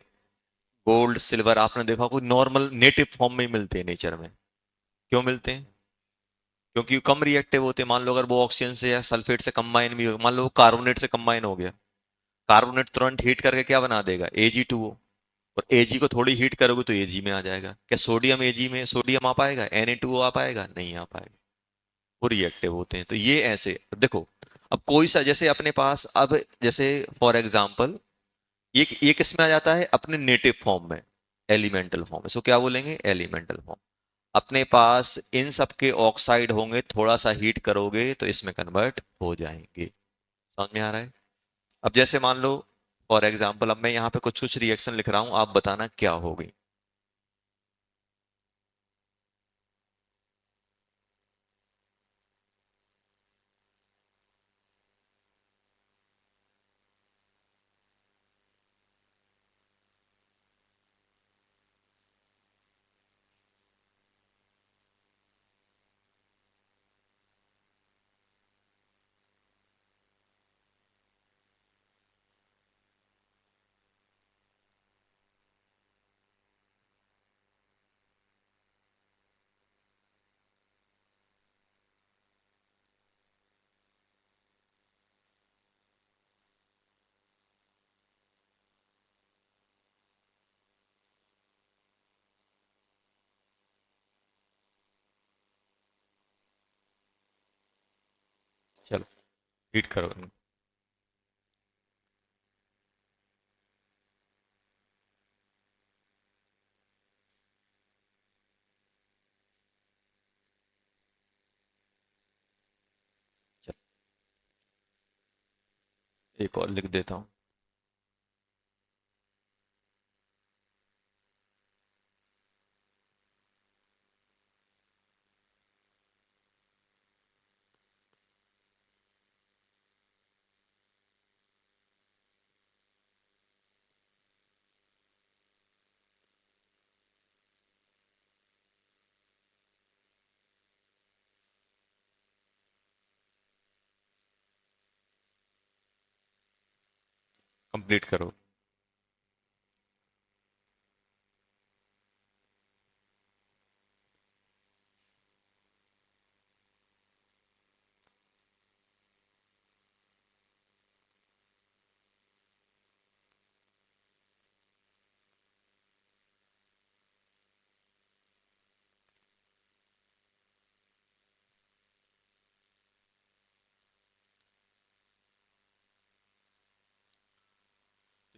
गोल्ड सिल्वर आपने देखा कोई नॉर्मल नेटिव फॉर्म में ही मिलते हैं नेचर में। क्यों मिलते हैं? क्योंकि कम रिएक्टिव होते हैं। मान लो अगर वो ऑक्सीजन से या सल्फेट से कंबाइन भी हो, मान लो वो कार्बोनेट से कंबाइन हो गया, कार्बोनेट तुरंत हीट करके क्या बना देगा? Ag2O। और Ag को थोड़ी हीट करोगे तो Ag में आ जाएगा। क्या सोडियम Ag में सोडियम आ पाएगा? Na2O आ पाएगा? नहीं आ पाएगा। वो रिएक्टिव होते हैं। तो ये ऐसे देखो। अब कोई सा जैसे अपने पास, अब जैसे फॉर एग्जांपल ये किस में आ जाता है? अपने नेटिव फॉर्म में, एलिमेंटल फॉर्म। इसको क्या बोलेंगे? Elemental form. अपने पास इन सब के ऑक्साइड होंगे, थोड़ा सा हीट करोगे तो इसमें कन्वर्ट हो जाएंगे। समझ में आ रहा है? अब जैसे मान लो फॉर एग्जांपल, अब मैं यहाँ पे कुछ कुछ रिएक्शन लिख रहा हूं, आप बताना क्या होगी। चलो, हीट करो। एक और लिख देता हूँ। कंप्लीट करो।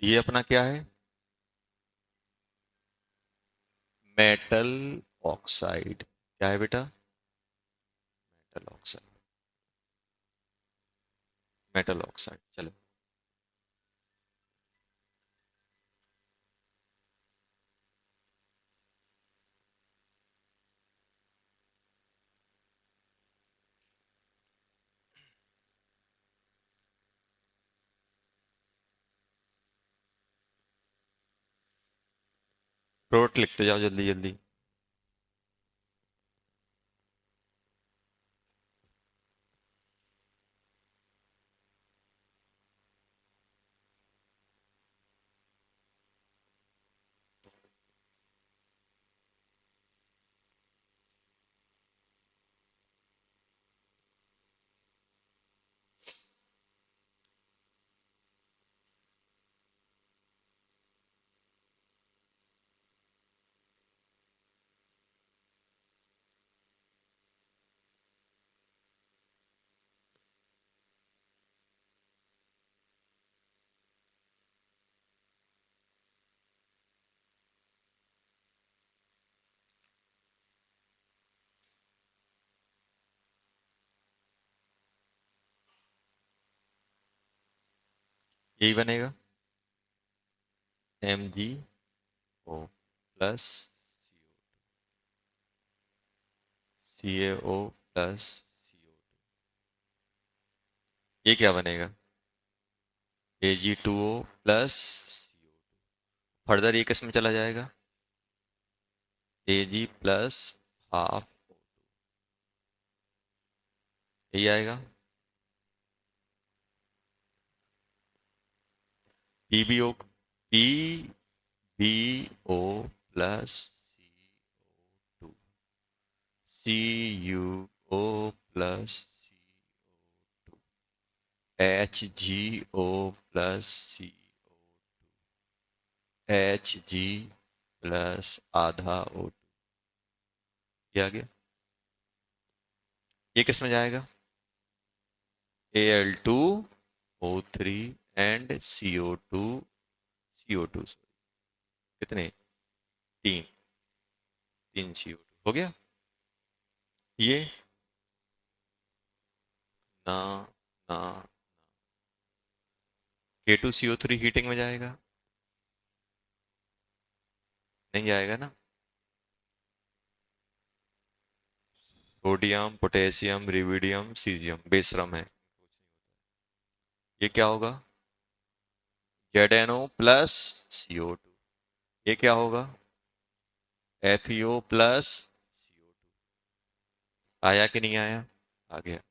ये अपना क्या है? Metal oxide. क्या है बेटा? Metal oxide. मेटल ऑक्साइड, चलो। प्रोडक्ट लिखते जाओ जल्दी जल्दी। यही बनेगा। MgO plus CaO plus CO। ये क्या बनेगा? Ag2O plus CO। फर्दर ये किस में चला जाएगा? Ag प्लस हाफ, यही आएगा। PbO, PbO plus CO2, CuO plus CO2, HgO plus CO, Hg plus आधा O2। ये आ गया। ये किस में जाएगा? Al2O3 एंड CO2 कितने? तीन। तीन CO2 हो गया। ये ना ना, K2CO3 हीटिंग में जाएगा? नहीं जाएगा ना। सोडियम, पोटेशियम, रिविडियम, सीजियम बेसरम है। ये क्या होगा? ZnO plus CO2। ये क्या होगा? FeO plus CO2। आया कि नहीं आया? आ गया।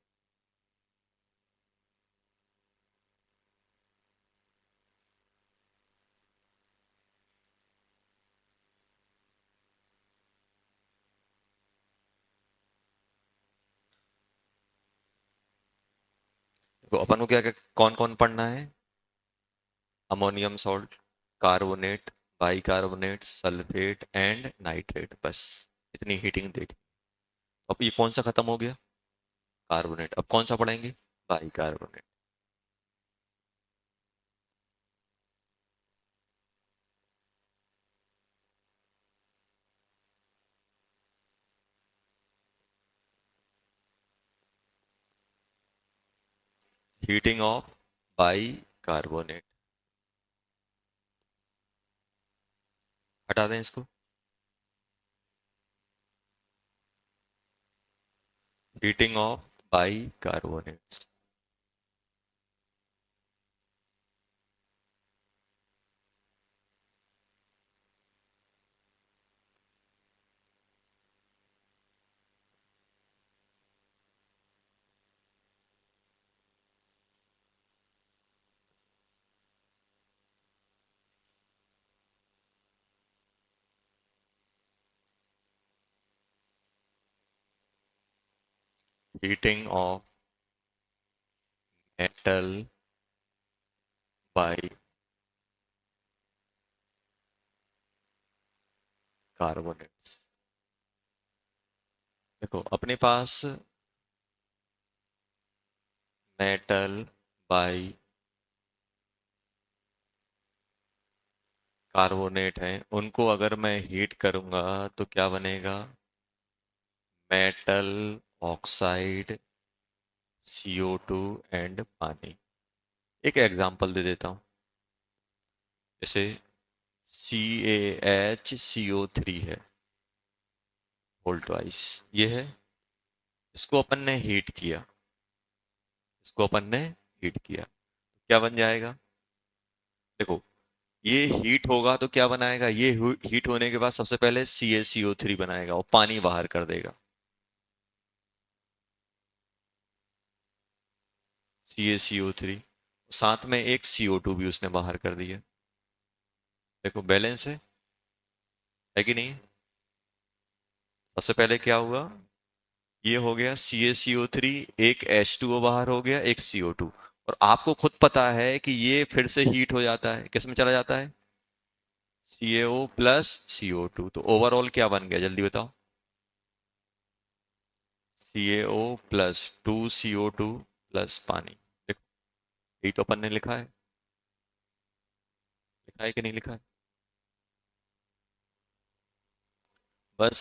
तो अपन को क्या क्या कौन कौन पढ़ना है? Ammonium salt, carbonate, bicarbonate, sulphate and nitrate, बस इतनी हीटिंग देख। अब ये कौन सा खत्म हो गया? कार्बोनेट। अब कौन सा पढ़ेंगे? Bicarbonate. Heating of bicarbonate. Carbonate. हटा दें इसको। Heating of by carbonates. Heating of metal by carbonates. देखो अपने पास मेटल बाई कार्बोनेट है, उनको अगर मैं हीट करूंगा तो क्या बनेगा? मेटल ऑक्साइड, CO2 एंड पानी। एक एग्जांपल दे देता हूँ। जैसे CaHCO3 है, वोल्ट वाइज ये है। इसको अपन ने हीट किया, इसको अपन ने हीट किया, क्या बन जाएगा? देखो ये हीट होगा तो क्या बनाएगा? ये हीट होने के बाद सबसे पहले CaCO3 बनाएगा और पानी बाहर कर देगा। CaCO3, साथ में एक CO2 भी उसने बाहर कर दिया। देखो बैलेंस है कि नहीं? सबसे पहले क्या हुआ? ये हो गया CaCO3, एक H2O बाहर हो गया, एक CO2। और आपको खुद पता है कि ये फिर से हीट हो जाता है, किस में चला जाता है? CaO plus CO2। तो ओवरऑल क्या बन गया जल्दी बताओ? CaO प्लस 2CO2 प्लस पानी। देखो यही तो अपन ने लिखा है, लिखा है कि नहीं लिखा है? बस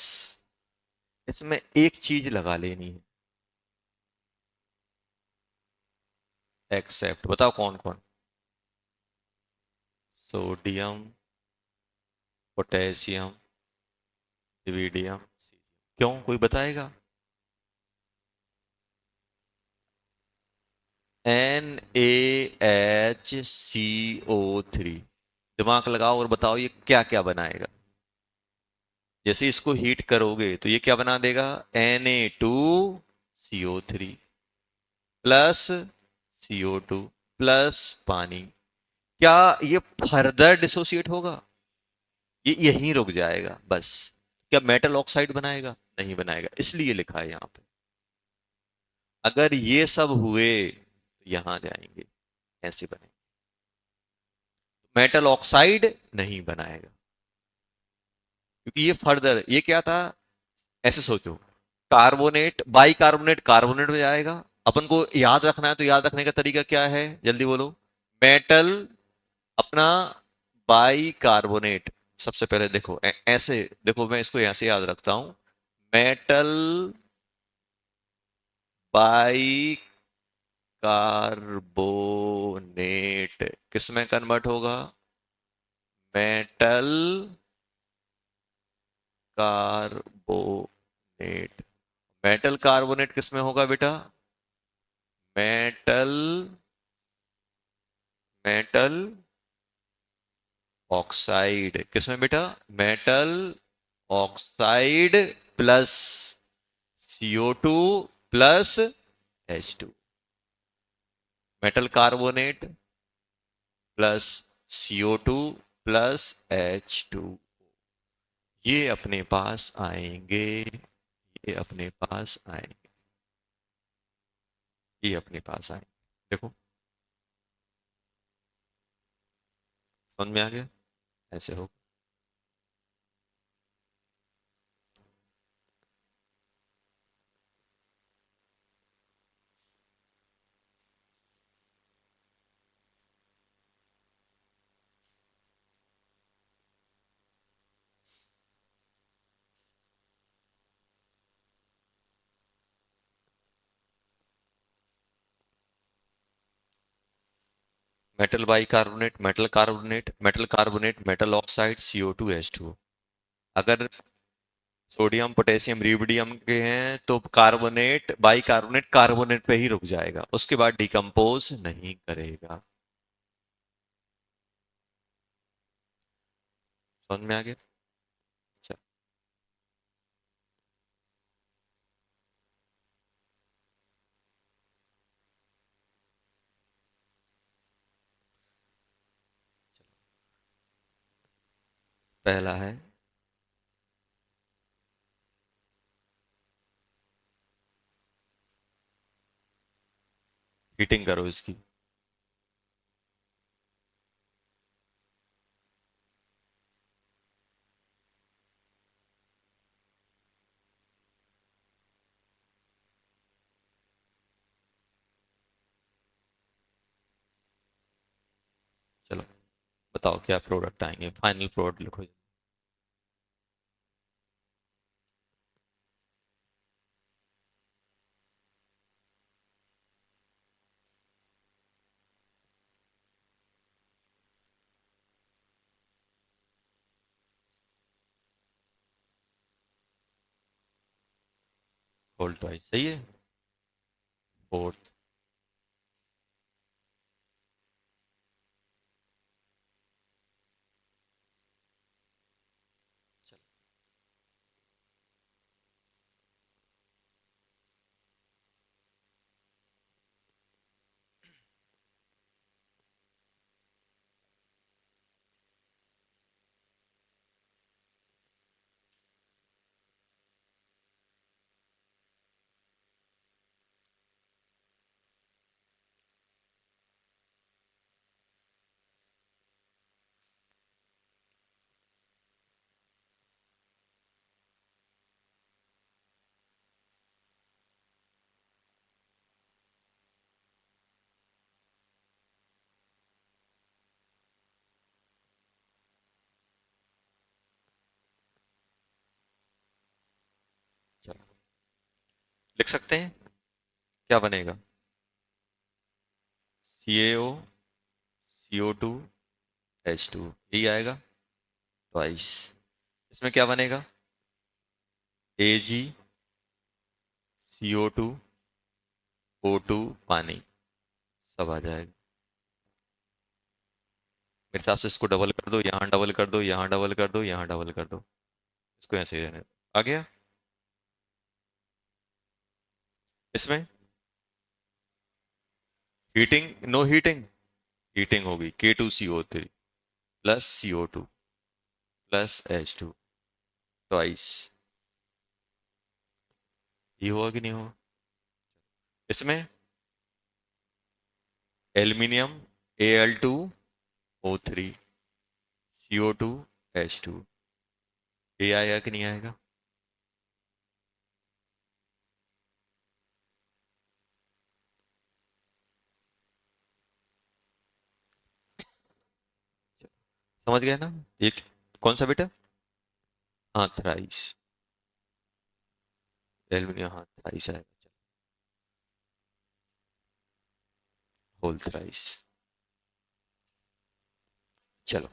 इसमें एक चीज लगा लेनी है, एक्सेप्ट। बताओ कौन कौन? Sodium, potassium, iridium. क्यों, कोई बताएगा? NaHCO3। दिमाग लगाओ और बताओ ये क्या क्या बनाएगा? जैसे इसको हीट करोगे तो ये क्या बना देगा? Na2CO3 प्लस CO2 प्लस पानी। क्या ये फर्दर डिसोसिएट होगा? ये यहीं रुक जाएगा बस। क्या मेटल ऑक्साइड बनाएगा? नहीं बनाएगा, इसलिए लिखा है यहां पे। अगर ये सब हुए तो यहां जाएंगे, ऐसे बने। मेटल ऑक्साइड नहीं बनाएगा, क्योंकि ये फर्दर, ये क्या था? ऐसे सोचो, कार्बोनेट बाई कार्बोनेट कार्बोनेट में जाएगा। अपन को याद रखना है तो याद रखने का तरीका क्या है, जल्दी बोलो? मेटल अपना बाई कार्बोनेट। सबसे पहले देखो ऐसे देखो, मैं इसको ऐसे याद रखता हूं। मेटल बाई कार्बोनेट किस में कन्वर्ट होगा? Metal carbonate. मेटल कार्बोनेट किस में होगा बेटा? मेटल, मेटल ऑक्साइड किस में बेटा? Metal oxide plus CO2 plus H2। Metal carbonate plus CO2 plus H2। ये अपने पास आएंगे, ये अपने पास आएंगे, ये अपने पास आएंगे। देखो समझ में आ गया? ऐसे हो। Metal bicarbonate, metal carbonate, metal carbonate, metal oxide, CO2H2। अगर सोडियम पोटेशियम रिबिडियम के हैं तो कार्बोनेट बाइकार्बोनेट कार्बोनेट पे ही रुक जाएगा, उसके बाद डिकम्पोज नहीं करेगा। समझ में आ गया? अच्छा, पहला है हीटिंग करो इसकी। चलो बताओ क्या प्रोडक्ट आएंगे, फाइनल प्रोडक्ट लिखो। होल्ड ट्वाइस सही है। फोर्थ, चलो लिख सकते हैं क्या बनेगा। CaO CO2H2 यही आएगा ट्वाइस। इसमें क्या बनेगा, AgCO2O2 पानी, सब आ जाएगा। मेरे हिसाब से इसको डबल कर दो, यहाँ डबल कर दो, यहाँ डबल कर दो, यहाँ डबल कर दो, इसको ऐसे ही रहने दो। आ गया। इसमें हीटिंग, नो हीटिंग, हीटिंग होगी K2CO3 plus CO2 plus H2 twice. ये हुआ कि नहीं हुआ? इसमें एल्यूमिनियम Al2O3 CO2H2, ये आएगा कि नहीं आएगा? समझ गया ना? ये कौन सा बेटा? हाँ थ्राइस, एल्यूमिनियम, हाँ थ्राइस आएगा। Whole thrice. चलो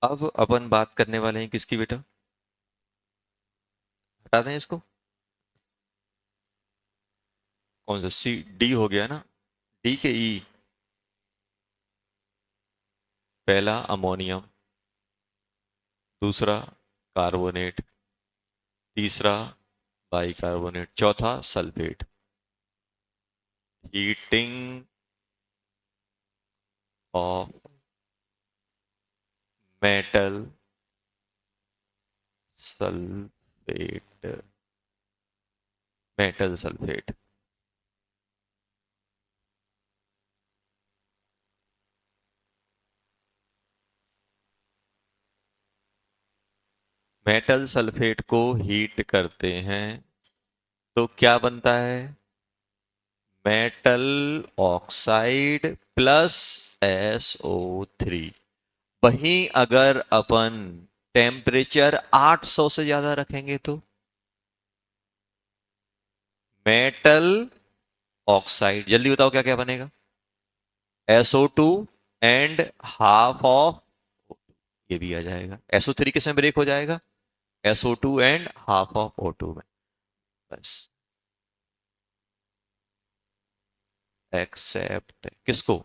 अब अपन बात करने वाले हैं किसकी बेटा, हटा दें इसको। कौन सा C D हो गया ना, D के E, पहला अमोनियम, दूसरा कार्बोनेट, तीसरा बाइकार्बोनेट, चौथा sulphate. Heating of metal sulphate, metal sulphate. Metal sulphate को हीट करते हैं तो क्या बनता है, मेटल ऑक्साइड प्लस SO3। वहीं अगर अपन टेम्परेचर 800 से ज्यादा रखेंगे तो मेटल ऑक्साइड, जल्दी बताओ क्या क्या बनेगा, SO2 एंड हाफ ऑफ, ये भी आ जाएगा। SO3 किस में ब्रेक हो जाएगा? SO2 and half of O2 में। बस। एक्सेप्ट किसको?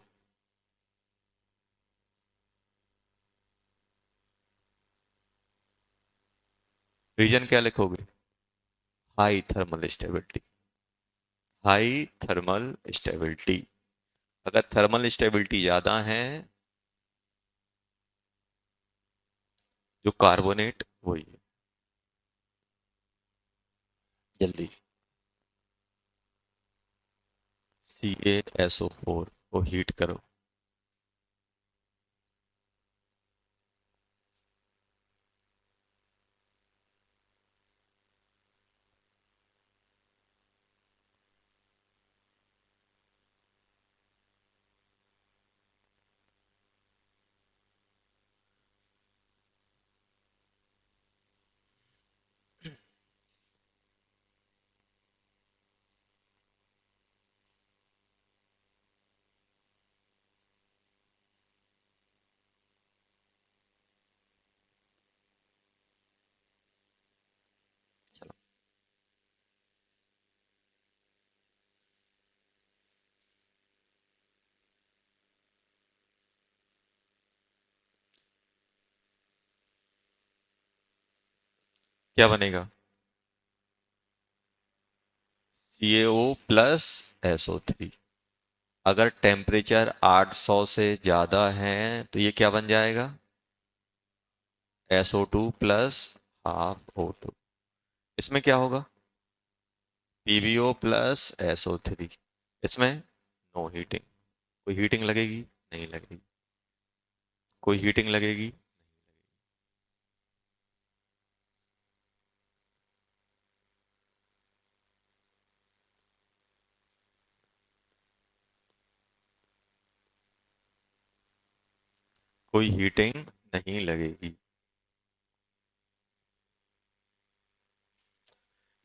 रीजन क्या लिखोगे? High thermal stability. High thermal stability. अगर थर्मल स्टेबिलिटी ज्यादा है, जो कार्बोनेट वही है। जल्दी। CaSO4 को हीट करो। चलो, क्या बनेगा? CaO+SO3। अगर टेम्परेचर 800 से ज़्यादा है तो ये क्या बन जाएगा? SO2 plus half O2। इसमें क्या होगा? PbO+SO3। इसमें नो हीटिंग। कोई हीटिंग लगेगी? नहीं लगेगी। कोई हीटिंग लगेगी? कोई हीटिंग नहीं लगेगी।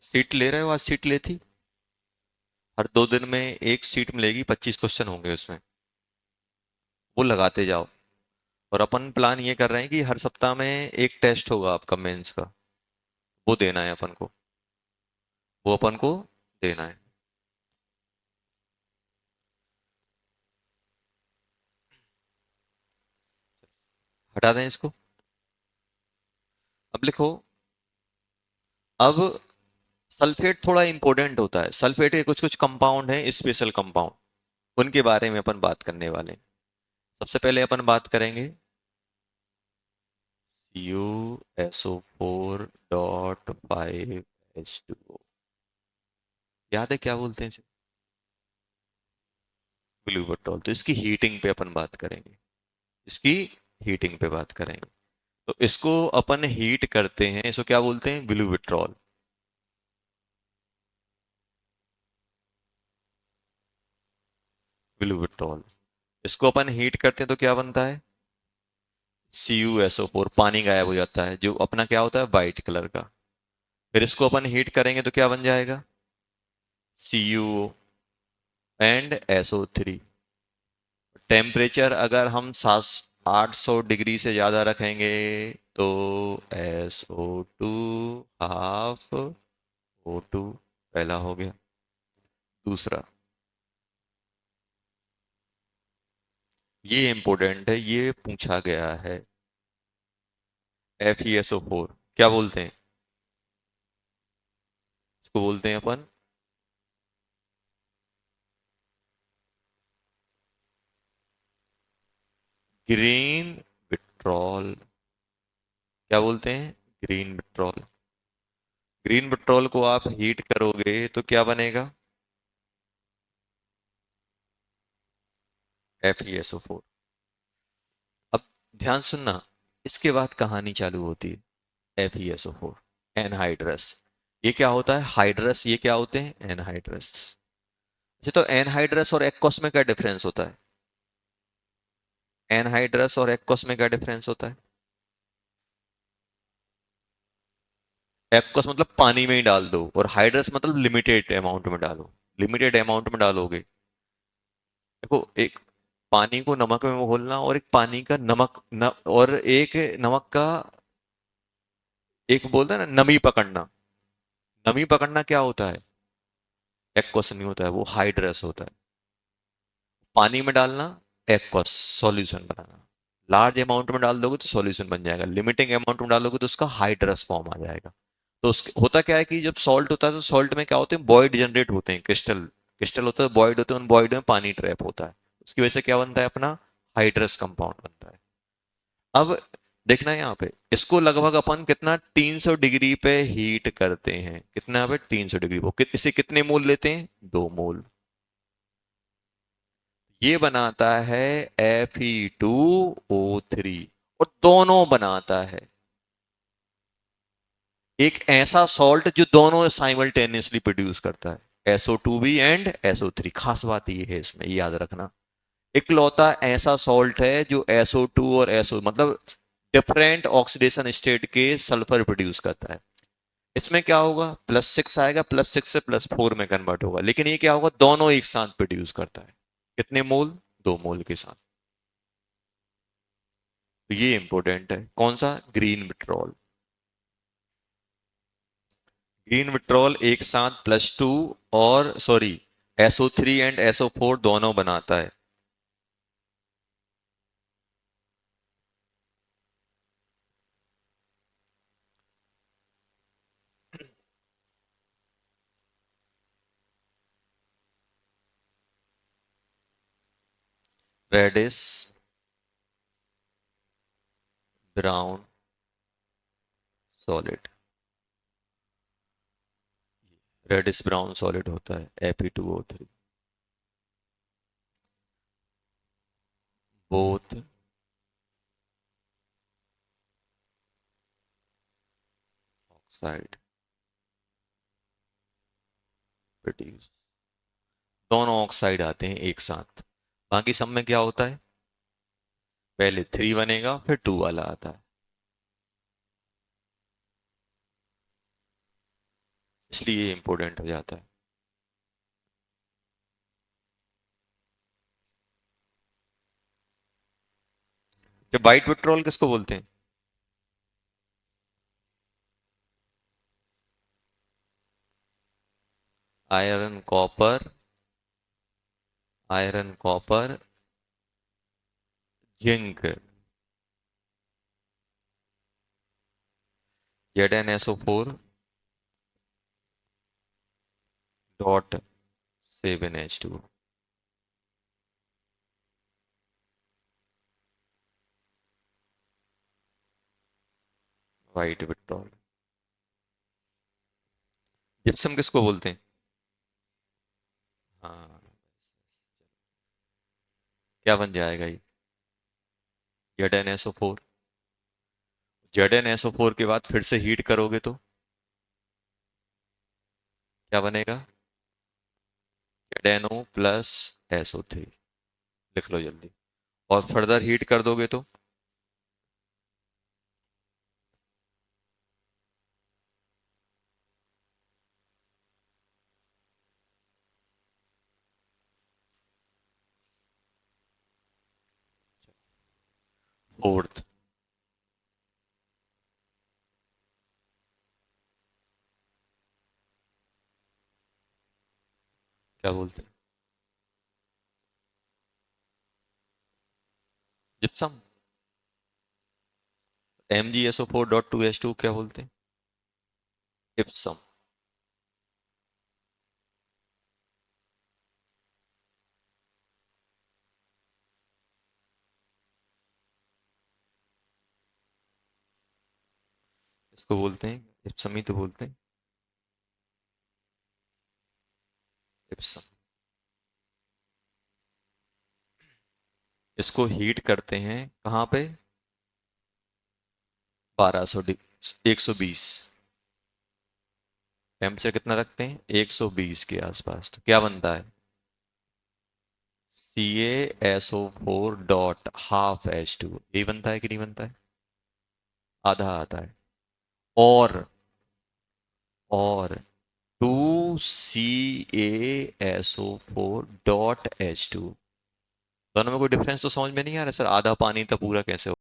सीट ले रहे हो? आज सीट लेती। हर 2 दिन में एक सीट मिलेगी, 25 क्वेश्चन होंगे उसमें। वो लगाते जाओ। और अपन प्लान ये कर रहे हैं कि हर सप्ताह में एक टेस्ट होगा आपका मेंस का। वो देना है अपन को। वो अपन को देना है। हटा दें इसको। अब लिखो। अब सल्फेट थोड़ा इंपॉर्टेंट होता है। सल्फेट के कुछ कुछ कंपाउंड हैं, स्पेशल कंपाउंड। उनके बारे में अपन बात करने वाले हैं। सबसे पहले अपन बात करेंगे CuSO4.5H2O। याद है क्या बोलते हैं इसे? ब्लू बटॉल। तो इसकी हीटिंग पे अपन बात करेंगे। इसकी हीटिंग पे बात करेंगे। तो इसको अपन हीट करते हैं, इसको क्या बोलते हैं? Blue vitriol. Blue vitriol. इसको अपन हीट करते हैं तो क्या बनता है? CuSO4। पानी गायब हो जाता है, जो अपना क्या होता है? वाइट कलर का। फिर इसको अपन हीट करेंगे तो क्या बन जाएगा? CuO and SO3। टेम्परेचर अगर हम 800 डिग्री से ज़्यादा रखेंगे तो SO2 हाफ O2। पहला हो गया। दूसरा, ये इंपॉर्टेंट है, ये पूछा गया है। FeSO4 क्या बोलते हैं? इसको बोलते हैं अपन ग्रीन विट्रॉल। क्या बोलते हैं? Green vitriol. ग्रीन पेट्रोल को आप हीट करोगे तो क्या बनेगा? FeSO4। अब ध्यान सुनना। इसके बाद कहानी चालू होती है। FeSO4 anhydrous. ये क्या होता है? हाइड्रस। ये क्या होते हैं? एनहाइड्रस। अच्छा, तो एनहाइड्रस और एक्वस में क्या डिफरेंस होता है? एनहाइड्रस और एक्वस में क्या डिफरेंस होता है? एक्वस मतलब पानी में ही डाल दो, और हाइड्रस मतलब लिमिटेड अमाउंट में डालो। लिमिटेड अमाउंट में डालोगे। देखो, एक पानी को नमक में घोलना और एक पानी का और एक नमक का, एक बोलता है ना नमी पकड़ना। नमी पकड़ना क्या होता है? एक्वस नहीं होता है, वो हाइड्रस होता है। पानी में डालना, एक्वस सॉल्यूशन बनाना। लार्ज अमाउंट में डाल दोगे तो सॉल्यूशन बन जाएगा, लिमिटिंग अमाउंट में डालोगे तो उसका हाइड्रस फॉर्म आ जाएगा। तो होता क्या है कि जब सॉल्ट होता है तो सॉल्ट में क्या होते हैं, बॉयड जनरेट होते हैं, क्रिस्टल क्रिस्टल होता है, बॉयड होते हैं, उन बॉयड में पानी ट्रैप होता है। उसकी वजह से क्या बनता है, अपना हाइड्रस कंपाउंड बनता है। अब देखना है यहाँ पे, इसको लगभग अपन कितना 300 डिग्री पे हीट करते हैं, कितना पे 300 डिग्री वो इसे कितने मोल लेते हैं, 2 मोल। ये बनाता है Fe2O3, और दोनों बनाता है एक ऐसा सॉल्ट जो दोनों साइमल्टेनियसली प्रोड्यूस करता है, SO2 भी एंड SO3। खास बात ये है इसमें, याद रखना, इकलौता ऐसा सॉल्ट है जो SO2 और SO मतलब डिफरेंट ऑक्सीडेशन स्टेट के सल्फर प्रोड्यूस करता है। इसमें क्या होगा, +6 आएगा, +6 से +4 में कन्वर्ट होगा, लेकिन ये क्या होगा, दोनों एक साथ प्रोड्यूस करता है। कितने मोल, 2 मोल के साथ। तो ये इंपॉर्टेंट है, कौन सा, ग्रीन विट्रॉल। ग्रीन विट्रॉल एक साथ +2 और सॉरी SO3 एंड SO4 दोनों बनाता है। Reddish brown solid, reddish brown solid होता है Fe2O3। बोथ ऑक्साइड प्रोड्यूस, दोनों ऑक्साइड आते हैं एक साथ। बाकी सब में क्या होता है, पहले 3 बनेगा फिर 2 वाला आता है, इसलिए ये इंपॉर्टेंट हो जाता है। जब वाइट पेट्रोल किसको बोलते हैं, iron copper, iron copper zinc, ZnSO4 dot 7H2। White petrol. Gypsum किसको बोलते हैं, हाँ, क्या बन जाएगा ये, ZnSO4। ZnSO4 के बाद फिर से हीट करोगे तो क्या बनेगा, ZnO प्लस SO3। लिख लो जल्दी। और फर्दर हीट कर दोगे तो फोर्थ, क्या बोलते हैं, जिप्सम। MgSO4.2H2 क्या बोलते हैं, जिप्सम। इसको बोलते हैं जिप्सम ही तो बोलते हैं, जिप्सम। इसको हीट करते हैं कहाँ पे, 1200 120। टेम्परेचर कितना रखते हैं, 120 के आसपास, तो क्या बनता है, CaSO4.12H2। यही बनता है कि नहीं बनता है, आधा आता है। और 2CaSO4.H2 दोनों में कोई डिफरेंस तो समझ में नहीं आ रहा सर, आधा पानी तो पूरा कैसे हो?